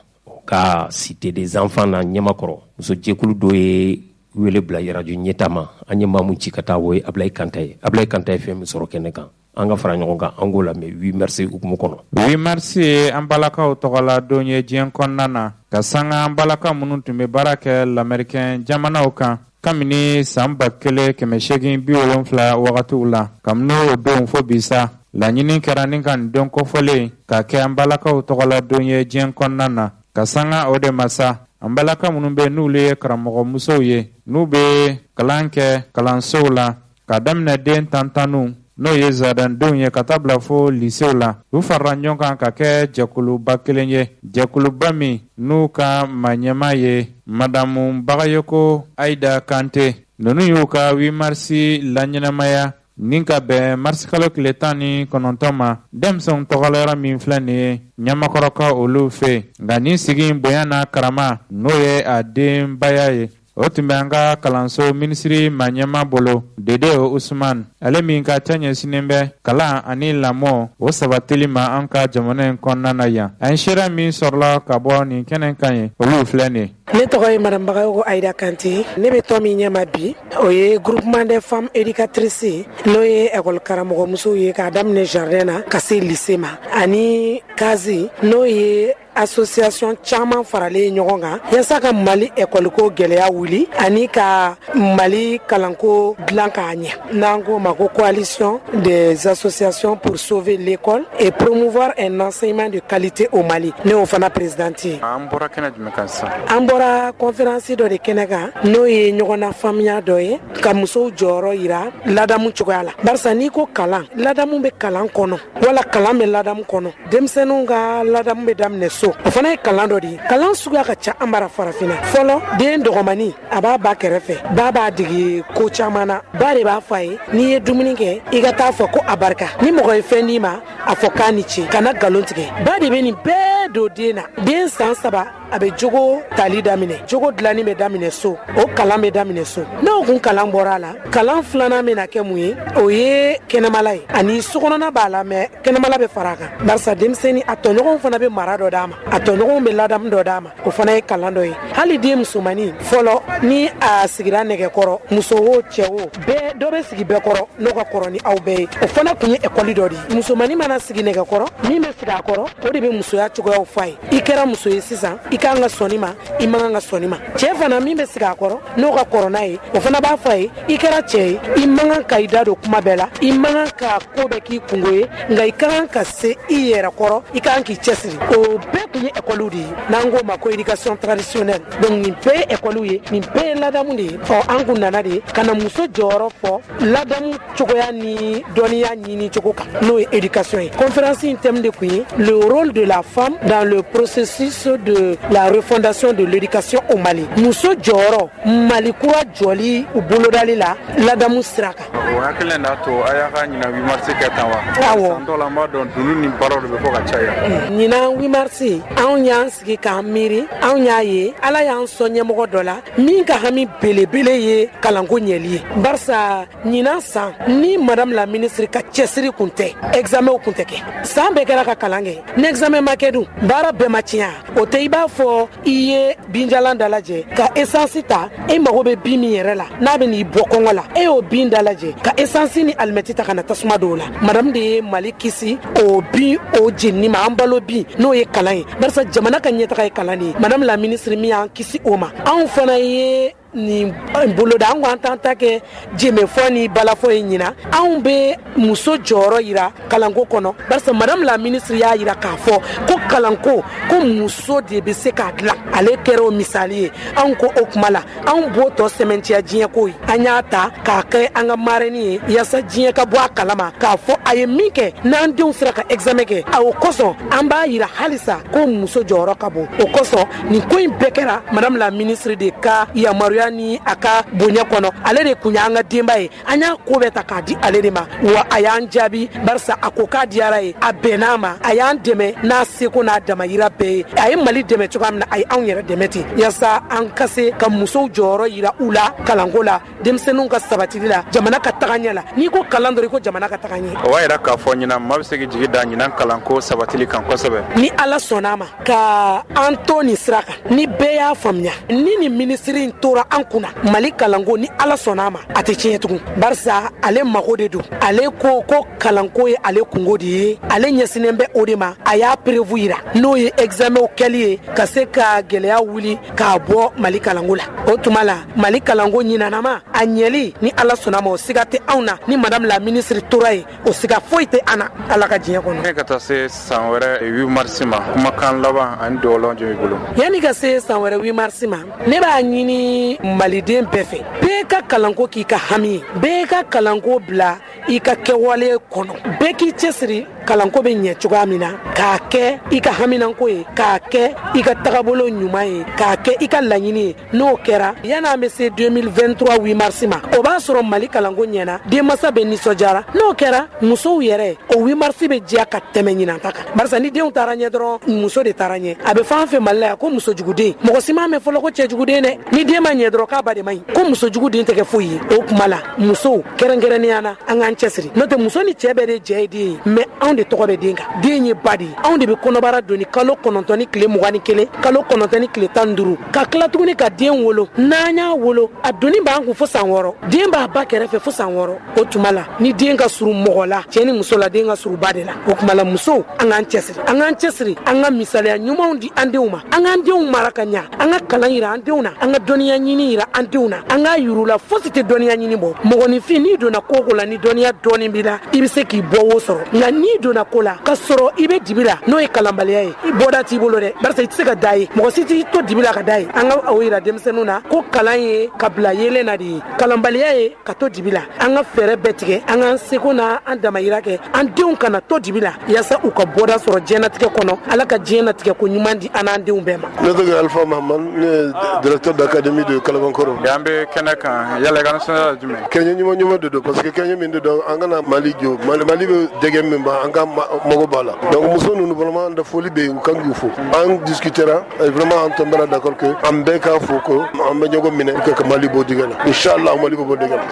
ka cité des enfants na ɲɛmakɔrɔ muso jɛkulu dɔ ye wele bila radio ɲɛtama an ye maa min ci ka taa o ye Ablaye Kanta ye Ablaye Kanta ye fɛn min sɔrɔ kɛnɛ kan an ka fara ɲɔgɔn kan an k'o lamɛn 8 mars hukumu kɔnɔ 8 mars an balakaw tɔgɔla don ye diɲɛ kɔnɔna na ka sanga an balaka minnu tun bɛ baara kɛ lamɛrikɛn jamanaw kan kabini san 1870 wagatiw la kabini o don fo bisa laɲini kɛra ni ka nin don kɔfɔlen ka kɛ an balakaw tɔgɔla don ye diɲɛ kɔnɔna na ka sanga o de masa an balaka minnu bɛ n'olu ye karamɔgɔ musow ye n'u bɛ kalan kɛ kalansow la ka daminɛ den tantannu n'o ye zadandenw ye ka taa bila fo lisew la u farala ɲɔgɔn kan ka kɛ jɛkuluba kelen ye jɛkuluba min n'u ka maɲɛma ye madamu bagayoko ayida kante ninnu y'u ka 8 marisi laɲɛnamaya nin ka bɛn marisi kalo tile 19 ma denmisɛnw tɔgɔlayɔrɔ min filɛ nin ye ɲamakɔrɔka olu fɛ nka nin sigi bonya n'a karama n'o ye a denbaya ye o tun bɛ an ka kalanso minisiri maɲɛma bolo Dede Usman ale min ka ca ɲɛsinen bɛ kalan ani lamɔ o sabatili ma an ka jamana in kɔnɔna na yan an sera min sɔrɔla ka bɔ nin kɛnɛ kan ye olu filɛ nin ye. Ne tɔgɔ ye Madame Bagayoko Ayida Kante. Ne bɛ tɔn min ɲɛma bi o ye groupement des femmes éducatrices n'o ye école karamɔgɔmusow ye k'a daminɛ jardin na ka se lycée ma ani kazi n'o ye association caman faralen ɲɔgɔn kan yasa ka Mali école ko gɛlɛya wuli ani ka Mali kalanko dilan k'a ɲɛ n'an ko ma ko coalition des associations pour sauver l'école et promouvoir un enseignement de qualité au Mali ne y'o fana présidente ye. An bɔra kɛnɛ jumɛn kan sisan? An bɔra conférence dɔ de kɛnɛ kan n'o ye ɲɔgɔnna faamuya dɔ ye ka musow jɔyɔrɔ yira ladamu cogoya la barisa n'i ko kalan ladamu bɛ kalan kɔnɔ wala kalan bɛ ladamu kɔnɔ denmisɛnninw ka ladamu bɛ daminɛ so o fana ye kalan dɔ de ye kalan suguya ka ca an bara farafinna fɔlɔ den dɔgɔmani a b'a ba kɛrɛfɛ ba b'a dege ko caman na ba de b'a fɔ a ye n'i ye dumuni kɛ i ka taa fɔ ko a barika ni mɔgɔ ye fɛn d'i ma a fɔ k'a ni ce kana nkalon tigɛ ba de bɛ nin bɛɛ don den na den san 3 a bɛ jogo tali daminɛ jogo dilanni bɛ daminɛ so o kalan bɛ daminɛ so n'o kun kalan bɔra a la kalan filanan bɛ na kɛ mun ye o ye kɛnɛmala ye ani sokɔnɔna b'a la mɛ kɛnɛmala bɛ fara a kan barisa denmisɛnnin a tɔɲɔgɔnw fana bɛ mara dɔ d'a ma a tɔɲɔgɔnw bɛ ladamu dɔ d'a ma o fana ye kalan dɔ ye hali den musomanin fɔlɔ ni a sigira nɛgɛkɔrɔ muso o cɛ o bɛɛ dɔ bɛ sigi bɛɛ kɔrɔ n'o ka kɔrɔ ni aw bɛɛ ye o fana kun ye ekɔli dɔ de ye musomanin mana sigi nɛgɛkɔrɔ min bɛ sigi a kɔrɔ o de bɛ musoya cogoyaw f'a ye i kɛra muso ye sisan i kan ka sɔnni ma i man kan ka sɔnni ma cɛ fana min bɛ sigi a kɔrɔ n'o ka kɔrɔ n'a ye o fana b'a fɔ a ye i kɛra cɛ ye i man kan ka i da don kuma bɛɛ la i man kan ka ko bɛɛ k'i kungo ye nka i ka kan ka se i yɛrɛ kɔrɔ i ka kan k'i cɛsiri o bɛɛ kun ye ekɔliw de ye n'an ko ma ko éducation traditionnelle donc nin bɛɛ ye ekɔliw ye nin bɛɛ ye ladamu de ye an kun nana de ka na muso jɔyɔrɔ fɔ ladamu cogoya ni dɔnniya ɲini cogo kan n'o ye éducation ye conférence in thème de kun ye le rôle de la femme dans le processus de la refondation de l'éducation au Mali muso jɔyɔrɔ Mali kura jɔli u bolodali la ladamu sira kan o hakili n'a to a y'a ka ɲina 8 marisi kɛ tan wa awɔ san dɔ la an b'a dɔn dunun ni baaraw de bɛ fɔ ka caya ɲina 8 marisi anw y'an sigi k'an miiri anw y'a ye ala y'an sɔn ɲɛmɔgɔ dɔ la min ka hami belebele ye kalanko ɲɛli ye barisa ɲinan san ni madame la ministre ka cɛsiri kun tɛ examenw kun tɛ kɛ san bɛɛ kɛra ka kalan kɛ ni examen ma kɛ dun baara bɛɛ ma tiɲɛ o tɛ i b'a fɔ i ye binjalan dalajɛ ka essence ta e mago bɛ bin min yɛrɛ la n'a bɛ n'i bɔ kɔngɔ la e y'o bin dalajɛ ka essence ni alimɛti ta ka na tasuma dɔw la madame de ye Mali kisi o bin o jenini ma an balo bin n'o ye kalan ye barisa jamana ka ɲɛtaga ye kalan de ye madame la ministre min y'an kisi o ma anw fana ye nin boloda an ko an t'an ta kɛ jemefɔ ni balafɔ ye ɲina anw bɛ muso jɔyɔrɔ yira kalanko kɔnɔ barisa madame la ministre y'a yira k'a fɔ ko kalanko ko muso de bɛ se k'a dilan ale kɛra o misali ye anw ko o kuma la anw b'o tɔ sɛmɛntiya diɲɛ ko ye an y'a ta k'a kɛ an ka marraine ye yaasa diɲɛ ka bɔ a kalama k'a fɔ a ye min kɛ n'an denw sera ka examen kɛ a o kosɔn an b'a yira halisa ko muso jɔyɔrɔ ka bon o kosɔn nin ko in bɛɛ kɛra madame la ministre de ka yamaruya ni a ka bonya kɔnɔ ale de kun y'an ka denba ye an y'a ko bɛɛ ta k'a di ale de ma wa a y'an jaabi barisa a ko k'a diyara ye a bɛnn'a ma a y'an dɛmɛ n'a seko n'a damayira bɛɛ ye a ye Mali dɛmɛ cogoya min na a ye anw yɛrɛ dɛmɛ ten yaasa an ka se ka musow jɔyɔrɔ yira u la kalanko la denmisɛnninw ka sabatili la jamana ka taga ɲɛ la n'i ko kalan dɔrɔn i ko jamana ka taga ɲɛ o b'a yira k'a fɔ ɲina maa bɛ se k'i jigi da ɲinan kalanko sabatili kan kosɛbɛ ni ala sɔnn'a ma ka an to nin sira kan ni bɛɛ y'a faamuya ni nin minisiri in tora an kunna Mali kalanko ni ala sɔnn'a ma a tɛ tiɲɛ tugun barisa ale mago de don ale ko kalanko ye ale kungo de ye ale ɲɛsinen bɛ o de ma a y'a prévu yira n'o ye examenw kɛli ye ka se ka gɛlɛya wuli k'a bɔ Mali kalanko la o tuma la Mali kalanko ɲinanama a ɲɛli ni ala sɔnn'a ma o siga tɛ anw na ni madame la ministre tora ye o siga foyi tɛ an na ala ka diɲɛ kɔnɔ ne ka taa se san wɛrɛ 8 marisi ma kumakan laban ani dɔwɔlɔn jumɛn bolo yanni ka se san wɛrɛ 8 marisi ma ne b'a ɲini maliden bɛɛ fɛ bɛɛ ka kalanko k'i ka hami ye bɛɛ ka kalanko bila i ka kɛwale kɔnɔ bɛɛ k'i cɛsiri kalanko bɛ ɲɛ cogoya min na k'a kɛ i ka haminanko ye k'a kɛ i ka tagabolo ɲuman ye k'a kɛ i ka laɲini ye n'o kɛra yan'an bɛ se 2023 8 mars ma o b'a sɔrɔ Mali kalanko ɲɛna denmansa bɛ nisɔndiyara n'o kɛra musow yɛrɛ o 8 mars bɛ diya ka tɛmɛ ɲinan ta kan barisa ni denw taara ɲɛ dɔrɔn muso de taara ɲɛ a bɛ fɛn fɛn Mali la yan ko musojuguden mɔgɔ si m'a mɛn fɔlɔ ko cɛjuguden dɛ ni den ma ɲɛ dɔrɔn k'a ba de ma ɲi ko musojuguden tɛ kɛ foyi ye o kuma la musow kɛrɛnkɛrɛnnenya na an k'an cɛsiri n'o tɛ muso ni cɛ bɛɛ de jɛ ye den ye mais anw de tɔgɔ bɛ den kan den ye ba de ye anw de bɛ kɔnɔbara doni kalo 9 ni tile 21 kalo 9 ni tile 15 ka tila tuguni ka den wolo n'an y'a wolo a doni b'an kun fo san 6 den b'a ba kɛrɛfɛ fo san 6 o tuma la ni den ka surun mɔgɔ la cɛ ni muso la den ka surun ba de la o kuma la musow an k'an cɛsiri an ka misaliya ɲumanw di an denw ma an k'an denw mara ka ɲa an ka kalan yira an denw na an ka dɔnniya ɲini yira an denw na an k'a yir'u la fosi tɛ dɔnniya ɲini bɔ mɔgɔninfin n'i donna ko la ni dɔnniya dɔɔni b'i la i bɛ se k'i bɔ o sɔrɔ nka n'i donna ko la ka sɔrɔ i bɛ dibi la n'o ye kalanbaliya ye i bɔda t'i bolo dɛ barisa i tɛ se ka da ye mɔgɔ si t'i to dibi la ka da ye an ka o yira denmisɛnninw na ko kalan ye ka bila yeelen na de ye kalanbaliya ye ka to dibi la an ka fɛɛrɛ bɛɛ tigɛ an k'an seko n'an damayira kɛ an denw kana to dibi la yaasa u ka bɔda sɔrɔ diɲɛnatigɛ kɔnɔ ala ka diɲɛnatigɛ ko ɲuman di an n'an denw bɛɛ ma. Ne tɔgɔ ye Alpha Mahamad ne ye directeur d'académie de Kalabankɔrɔ. An bɛ kɛnɛ kan yala ka sɔrɔ jumɛn. Kɛɲɛ ɲuman de don parce que kɛɲɛ min de don an kana Mali jɔ Mali bɛ dɛgɛ min ban an ka mago b'a la donc muso ninnu vraiment an da foli bɛ yen u kan k'u fo an discutera et vraiment an tombera d'accord que an bɛɛ k'a fo ko an bɛ ɲɔgɔn minɛ pour que Mali bɔ dingɛ la inchallah Mali bɛ bɔ dingɛ la.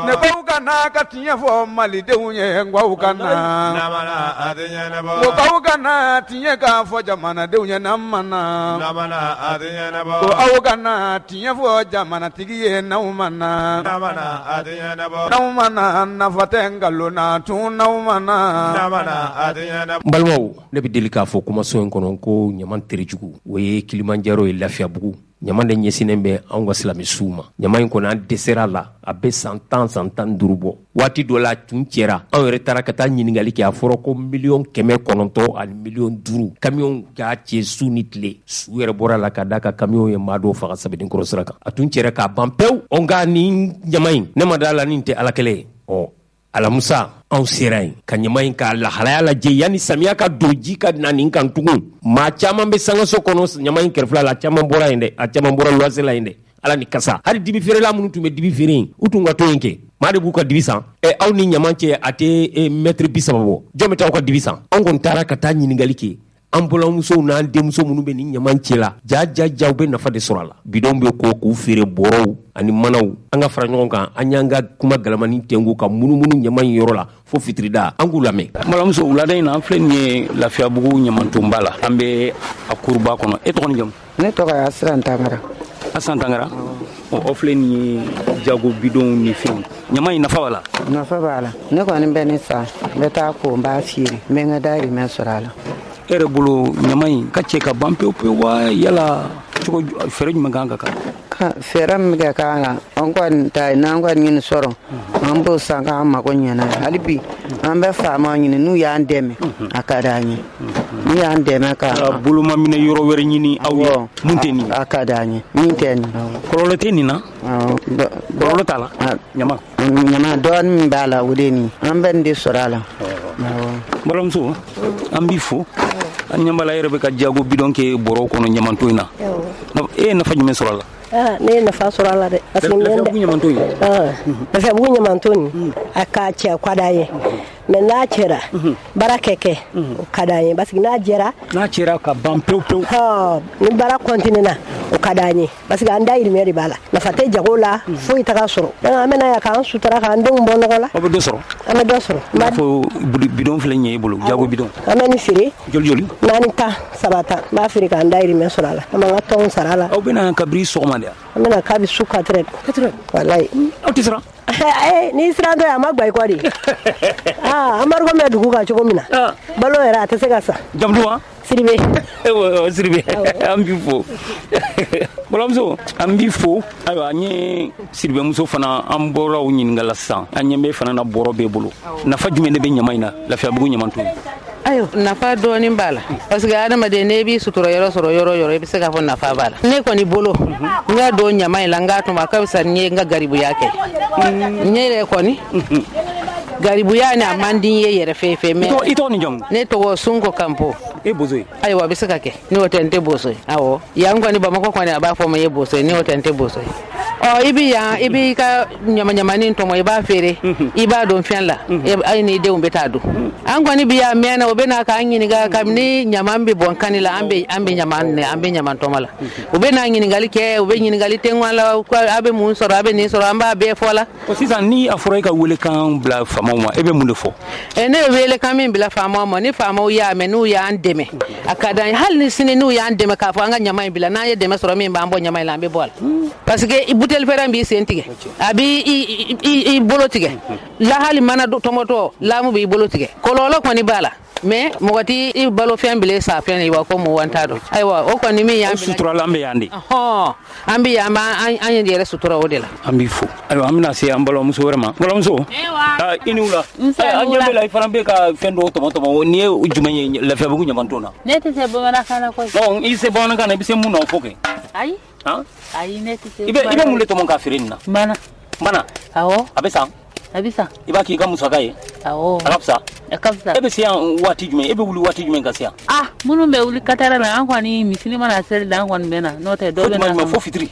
ne ko ka na ka tiɲɛ fɔ malidenw ye n ko ka na ko aw ka na tiɲɛ k'a fɔ jamanadenw ye n'an ma na ko aw ka na tiɲɛ fɔ jamanatigi ye n'aw ma na n'aw ma na nafa tɛ nkalon na tun n'aw ma na. n balimaw ne bɛ deli k'a fɔ kumaso in kɔnɔ ko ɲaman terijugu o ye Kilimanjaro ye Lafiyabugu ɲaman de ɲɛsinnen bɛ anw ka silamɛsuw ma ɲaman in kɔni an dɛsɛra la a bɛ san 10 san 15 bɔ waati dɔ la a tun cɛra anw yɛrɛ taara ka taa ɲininkali kɛ a fɔra ko 900,000 ani 500,000 kamiyɔn k'a cɛ su ni tile su yɛrɛ bɔra la ka da ka kamiyɔn ye maa dɔw faga Sɛbɛdenkɔrɔ sira kan a tun cɛra k'a ban pewu nka nin ɲaman in ne ma da la nin tɛ ala kɛlɛ ye alamusa anw sera yen ka ɲaman in k'a lahalaya lajɛ yanni samiya ka don ji ka na nin kan tugun maa caman bɛ sangaso kɔnɔ ɲaman in kɛrɛfɛla la a caman bɔra yen dɛ a caman bɔra luwanse la yen dɛ ala ni kasa hali dibi feerela minnu tun bɛ dibi feere yen u tun ka to yen kɛ maa de b'u ka dibi san aw ni ɲaman cɛ a tɛ mètre 30 bɔ jɔn bɛ taa aw ka dibi san anw kɔni taara ka taa ɲininkali kɛ an bɔlamusow n'an denmuso minnu bɛ ni ɲaman cɛ la ja u bɛ nafa de sɔrɔ a la bidɔnw bɛ ko k'u feere bɔrɔw ani manaw an ka fara ɲɔgɔn kan an y'an ka kuma galamani tɛngu ka munumunu ɲaman in yɔrɔ la fo fitirida an k'u lamɛn. Balimamuso wulada in na an filɛ nin ye Lafiyabugu ɲamantonba la an bɛ a kuruba kɔnɔ e tɔgɔ ni jamu. Ne tɔgɔ ye Asan Tangara. Asan Tangara aw filɛ nin ye jago bidɔnw ni fɛnw ɲaman in nafa b'a la. Nafa b'a la ne kɔni bɛ ne san n bɛ taa ko n b'a feere n bɛ n ka dahirimɛ sɔrɔ a la. E yɛrɛ bolo ɲaman in ka cɛ ka ban pewu pewu wa yala cogo fɛɛrɛ jumɛn kan ka kan. Fɛɛrɛ min bɛ kɛ kan kan an kɔni ta ye n'an kɔni ɲini sɔrɔ an b'o san k'an mago ɲɛna hali bi an bɛ faamaw ɲini n'u y'an dɛmɛ a ka d'an ye n'u y'an dɛmɛ ka bolomaminɛ yɔrɔ wɛrɛ ɲini aw ye mun tɛ nin a ka d'an ye min tɛ nin kɔlɔlɔ tɛ nin na kɔlɔlɔ t'a la ɲama dɔɔni min b'a la o de nin an bɛ nin de sɔrɔ a la. Balimamuso an b'i fo an ɲɛbala yɛrɛ bɛ ka jago bidɔn kɛ bɔrɔw kɔnɔ ɲamanton in na e ye nafa jumɛn sɔrɔ a la. Ne ye nafa sɔrɔ a la dɛ parce que Lafiyabugu ɲamanton in Lafiyabugu ɲamanton in a ka cɛ ka d'an ye mais n'a cɛra baara kɛ o ka d'an ye parce que n'a jɛra ka ban pewu pewu ni baara continue na o ka d'an ye parce que an dahirimɛ de b'a la nafa tɛ jago la foyi t'a sɔrɔ an bɛna yan k'an sutura k'an denw bɔ nɔgɔ la. Aw bɛ dɔ sɔrɔ. An bɛ dɔ sɔrɔ. I n'a fɔ bidɔn filɛ nin ye e bolo jago bidɔn. An bɛ nin feere. Joli. 4 tan 7 tan n b'a feere k'an dahirimɛ sɔrɔ a la an b'an ka tɔnw sara a la. Aw bɛna kabiri sɔgɔma de wa. An bɛna kabi su 4 heures. Walayi. Aw tɛ siran. N'i sirantɔ a ma gba i kɔ de Amadu bɛ dugu kan cogo min na balo yɛrɛ a tɛ se ka sa. Jamu wa. Siribe. Siribe an b'i fo balimamuso an b'i fo ayiwa an ye Siribemuso fana an bɔra o ɲininkala sisan an ɲɛ bɛ fana na bɔrɔ b'e bolo nafa jumɛn de bɛ ɲaman in na Lafiyabugu ɲamanton. Ayo nafa dɔɔni b'a la parce que adamaden ne b'i sutura yɔrɔ sɔrɔ yɔrɔ i bɛ se k'a fɔ nafa b'a la ne kɔni bolo n ka don ɲaman in la n k'a tuma ka fisa n ye n ka garibuya kɛ n yɛrɛ kɔni garibuya ni amandin ye yere fefe me ito ni jom ne to sunko kampo e bozoy aywa bisaka ke ni otente bozoy awo yango ni bamako kwani aba fo me bozoy ni otente bozoy ibi ka nyama ni to mo iba fere iba don fianla ay ni de umbeta do ango ni biya mena obena ka anyi ni ga kamni nyama mbe bonkanila ambe nyama to mala obena anyi ni gali ke obenyi ni gali tenwala abe mun soro abe ni soro amba be fola o sisan ni aforo ka wele kan bla fama mo ebe mun fo ne wele kan min bla fama mo ni fama ya me nu ya andeme akada hal ni sine nu ya andeme ka fa anga nyama bila na ye deme soro min ba ambo nyama ila ambe bol parce que ibutel fera mbi sentige abi i bolotige la hali mana tomoto la mu bi bolotige kololo ko ni bala mais mogati i balo fembele sa fene wa ko mo wantado aywa o ko ni mi ya sutura lambe yandi ambi ya ma anya dire sutura odela ambi fo aywa amina se ambalo muso vraiment ngolo muso ewa inula anya bela ifarambe ka fendo tomoto ni ujumanye la fe bugu nyamantona nete se bona kana ko non il se bona kana bise mu no foke ai ai nete se ibe mule to mon ka firinna mana awo abesa ibaki ka musaka ye awo akapsa ebe siya wati jume ebe wuli wati jume kasi munu be wuli katara la an kwani misini mana sel da an kwani bena no te do bena ma fo fitri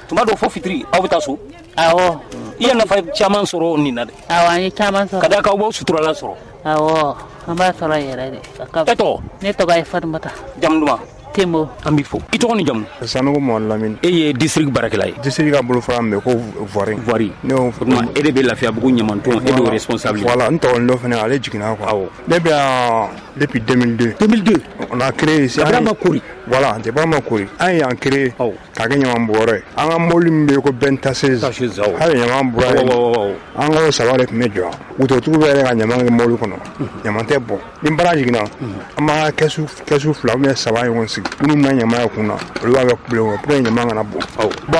tuma do fo fitri awita so awo iya na fa chaman soro ni na de awani chaman soro kada ka bo sutura la soro awo amba soro yere de eto ne to ga fatmata jamduma Tembo ambi fo ito ni jam sanugo mo lamin ye district barakilay district ka bulu fram be ko voiri no ma ede be lafia bugu nyamanton ede responsable voilà nto on lo fena ale jikina ko debe depuis 2002 on a créé ici voilà c'est pas ma couri ay en créé ka ganya mambore anga molimbe ko benta 16 ha nyama mbura anga sawale mejo uto tu bere ga nyama molu kono nyama tebo dimbaraji gina ama kesu flamme sawaye wonsi kunu na nyama kuna ruwa ga kublo pre nyama na bo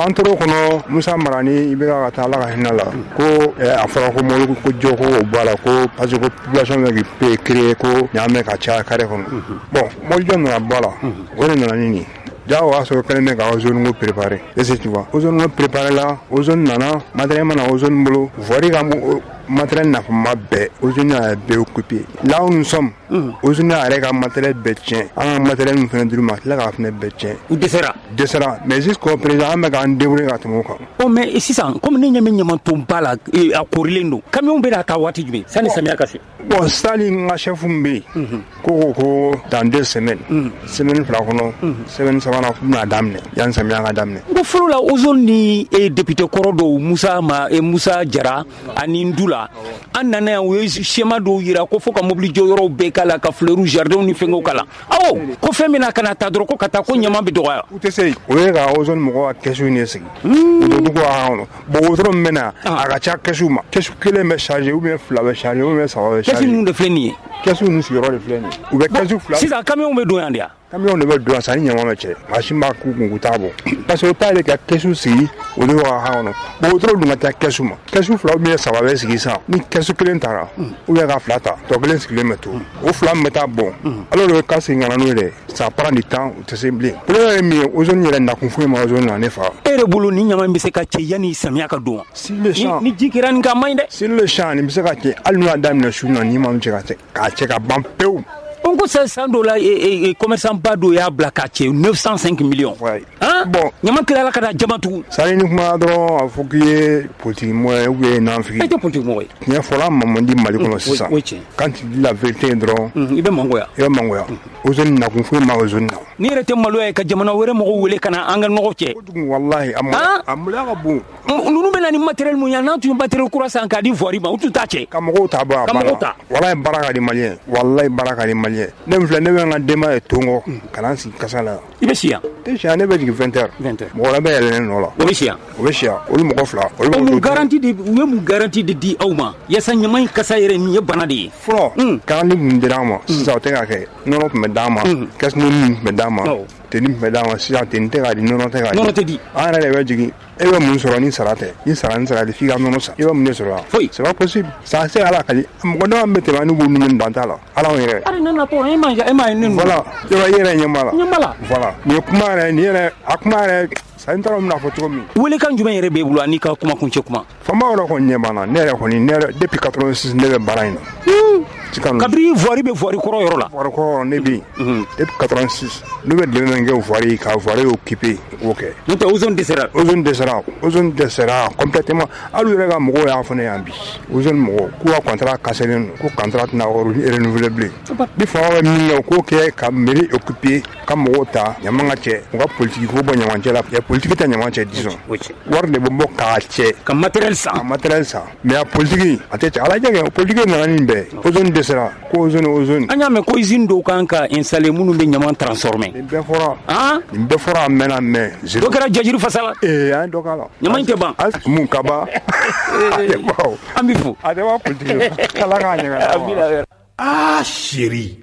antoro kono musa marani ibega ga tala ga hinala ko afara ko molu ko joko bala ko parce que population ga pe créer ko nyama ka cha kare kono bon mo jonno na bala woni na nini jawo aso kene ga ozone ngo préparer et c'est tu vois ozone ngo préparer là ozone nana matériel na ozone bolo voiri ga matériel na ma be ozone a be occupé là où nous sommes ozone a rega matériel be tien un matériel nous fait du mat là ga fne be tien ou desera mais jusqu'au présent me ga ndewre ga tumo ko mais si ça comme ni nyame nyama tomba la a korilendo camion be la ta wati jumi sani samia kasi bon Staline ma chef mbe ko dans 2 semaines semaine fra kono semaine savana na damne yan samia ga damne ko fulu la ozone ni député Korodo Musa Jara ani Ndula anana o schéma do yira ko foka mobili joro be kala ka fleur jardin ni fengo kala ko femina kana ta dro ko kata ko nyama be doya utese o ga ozone mo ko kesu ni sigi do ko awono bo otro mena aga cha kesu ma kesu kele me charger ou bien flawe charger ou bien ça va charger kesu nous de fleni kesu nous sur le fleni ou be kesu flawe si ça camion be do yandia camion ne be do ça ni nyama me che machine ba ku ku tabo parce que ta le ka kesu si o do awono bo otro du ngata kesu ma kesu flawe bien ça va sigi ça ni kesu kele ntara ou bien ga flata to kele sigi me to o flamme meta bon alors le cas c'est ngana no le ça prend du temps ou c'est blé problème mi ozone yele na kunfu ma ozone na nefa ere bulu ni nyama mbise ka che yani samia ka do si le champ ni jikiran ka mainde si le champ ni mbise ka che alnu adam na shuna ni ma mche ka che ka bampeu on ko $500 et commerçant bado ya blakache 905 millions bon nyama kila ka da jamatu sari ni kuma do afukiye politique mo ou na afrique et politique mo ni fola maman di mali kono ça quand il dit la vérité dron ibe mangoya ozone na kunfu ma ozone na ni rete malo ka jamana were mo wele kana angal no che wallahi amula ga bu nunu bena ni matériel mo yana tu matériel croissant ka di voiri ma utu tache kamoko taba wallahi baraka di malien nem fle ne nga dema e tongo kanansi kasala ibeshia deja ne be 20h mo la be le no la obeshia o mo ko fla o mo garantie de di awma yasa nyamay kasayere ni banadi flo kan ni ndirama sa te ga ke no me dama kas no me dama te ni me dama si ya te ga di no te di ana le be jigi e be mun soro ni sarate ni saran sara di figa no sa e be mun soro c'est pas possible ça c'est ala kali mo do am te manu bu ni ndantala ala yere ari nana po e manja e ma ni voilà yo yere nyamala voilà ni kuma ni yere akuma an taara mun fɔ cogo min wele kan jumɛn yɛrɛ b'e bolo ani ka kuma kuncɛ kuma fama yɛrɛ kɔni ɲɛ b'an na ne yɛrɛ kɔni depuis 86 ne bɛ baara in na kabiri voiri bɛ voiri kɔrɔ yɔrɔ la voiri kɔrɔ ne bɛ yen depuis 86 ne bɛ dɛmɛ kɛ voiri ka voiri occuper o kɛ n'o tɛ ozone dɛsɛra complètement hali yɛrɛ ka mɔgɔw y'a fɔ ne yan bi ozone mɔgɔw k'u ka contrat casselen don ko contrat tɛna renouveler bilen ni fanga bɛ min kɛ k'o kɛ ka mairie occuper ka mɔgɔw ta ɲama ka cɛ u ka politique ko bɔ ɲamancɛ la politique tɛ ɲama cɛ disons wari de bɛ bɔ k'a cɛ ka matériel san mais a politique a tɛ cɛ ala jɛ politique nana nin bɛɛ ozone dɛsɛra ko ozone an y'a mɛn ko usine dɔw kan ka installer minnu bɛ ɲama transformer nin bɛɛ fɔra a mɛnna mais dɔ kɛra jajiri fasa la an ye dɔ k'a la ɲama in tɛ ban mun ka ban an bɛ fo a tɛ b'a politique ala k'a ɲɛgɛn chéri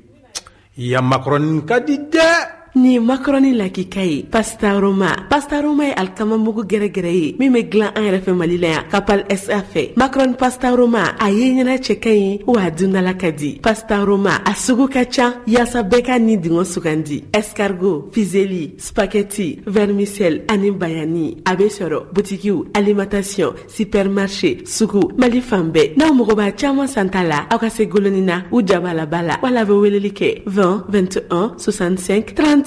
ya macaroni ka di dɛ ni macaroni lakika ye pastaroma ye alikama mugu gɛrɛgɛrɛ ye min bɛ dilan an yɛrɛ fɛ Mali la yan Kapal SA fɛ macaroni pastaroma a ye ɲɛna cɛ ka ɲi wa a dundala ka di pastaroma a sugu ka ca yaasa bɛɛ ka ni dingɔ sugandi escargot fusilli spaghetti vermicelle ani bayani a bɛ sɔrɔ butikiw alimentation supermarché sugu Mali fan bɛɛ n'aw mago b'a caman santa la aw ka se goloni na u jabala bala wala bɛ weleli kɛ 20 21 65 30 20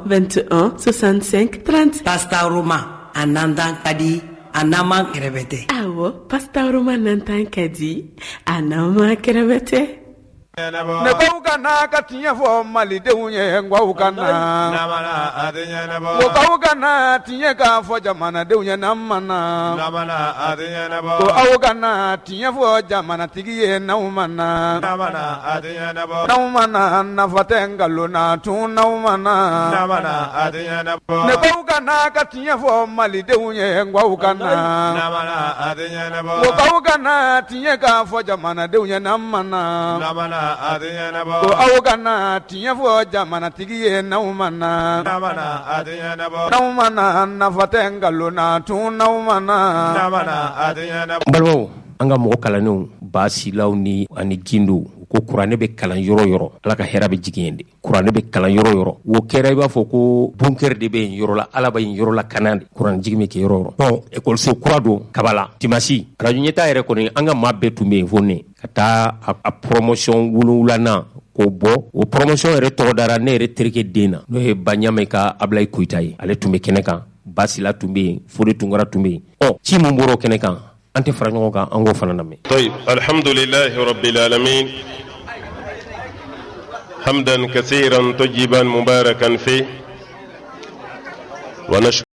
21 65 30 Pasta Roma a nantan ka di a nama kɛrɛbɛtɛ awɔ Pasta Roma nantan ka di a nama kɛrɛbɛtɛ ne baw kana ka tiɲɛ fɔ malidenw ye ngwaw kana ko baw kana tiɲɛ ka fɔ jamanadenw ye n'an mana ko aw kana tiɲɛ fɔ jamanatigi ye n'aw mana n'aw mana nafa tɛ ngalon na tun n'aw mana ne baw kana ka tiɲɛ fɔ malidenw ye ngwaw kana ko baw kana tiɲɛ ka fɔ jamanadenw ye n'an mana ko aw kana tiɲɛ fɔ jamanatigi ye n'aw mana nafa tɛ ngalon na tun n'aw mana balimaw an ka mɔgɔ kalannenw baasilaw ni ani gindow ko kuranɛ bɛ kalan yɔrɔ yɔrɔ ala ka hɛrɛ bɛ jigin yen de kuranɛ bɛ kalan yɔrɔ yɔrɔ o kɛra i b'a fɔ ko bunker de bɛ yen yɔrɔ la ala bɛ yen yɔrɔ la kanan de kuranɛ jigin bɛ kɛ yɔrɔ yɔrɔ bon ekɔliso kura don kabala dimasi radio ɲɛtaa yɛrɛ kɔni an ka maa bɛɛ tun bɛ yen fo ne ka taa a promotion wolonwulanan k'o bɔ o promotion yɛrɛ tɔgɔ dara ne yɛrɛ terikɛ den na n'o ye Baɲame ka Ablaye Koyita ye ale tun bɛ kɛnɛ kan Basila tun bɛ yen Fode Tunkara tun bɛ yen ci mun bɔra o kɛnɛ kan an tɛ fara ɲɔgɔn kan an k'o fana lamɛn. طيب الحمد لله رب العالمين حمدا كثيرا طيبا مباركا فيه ونشكر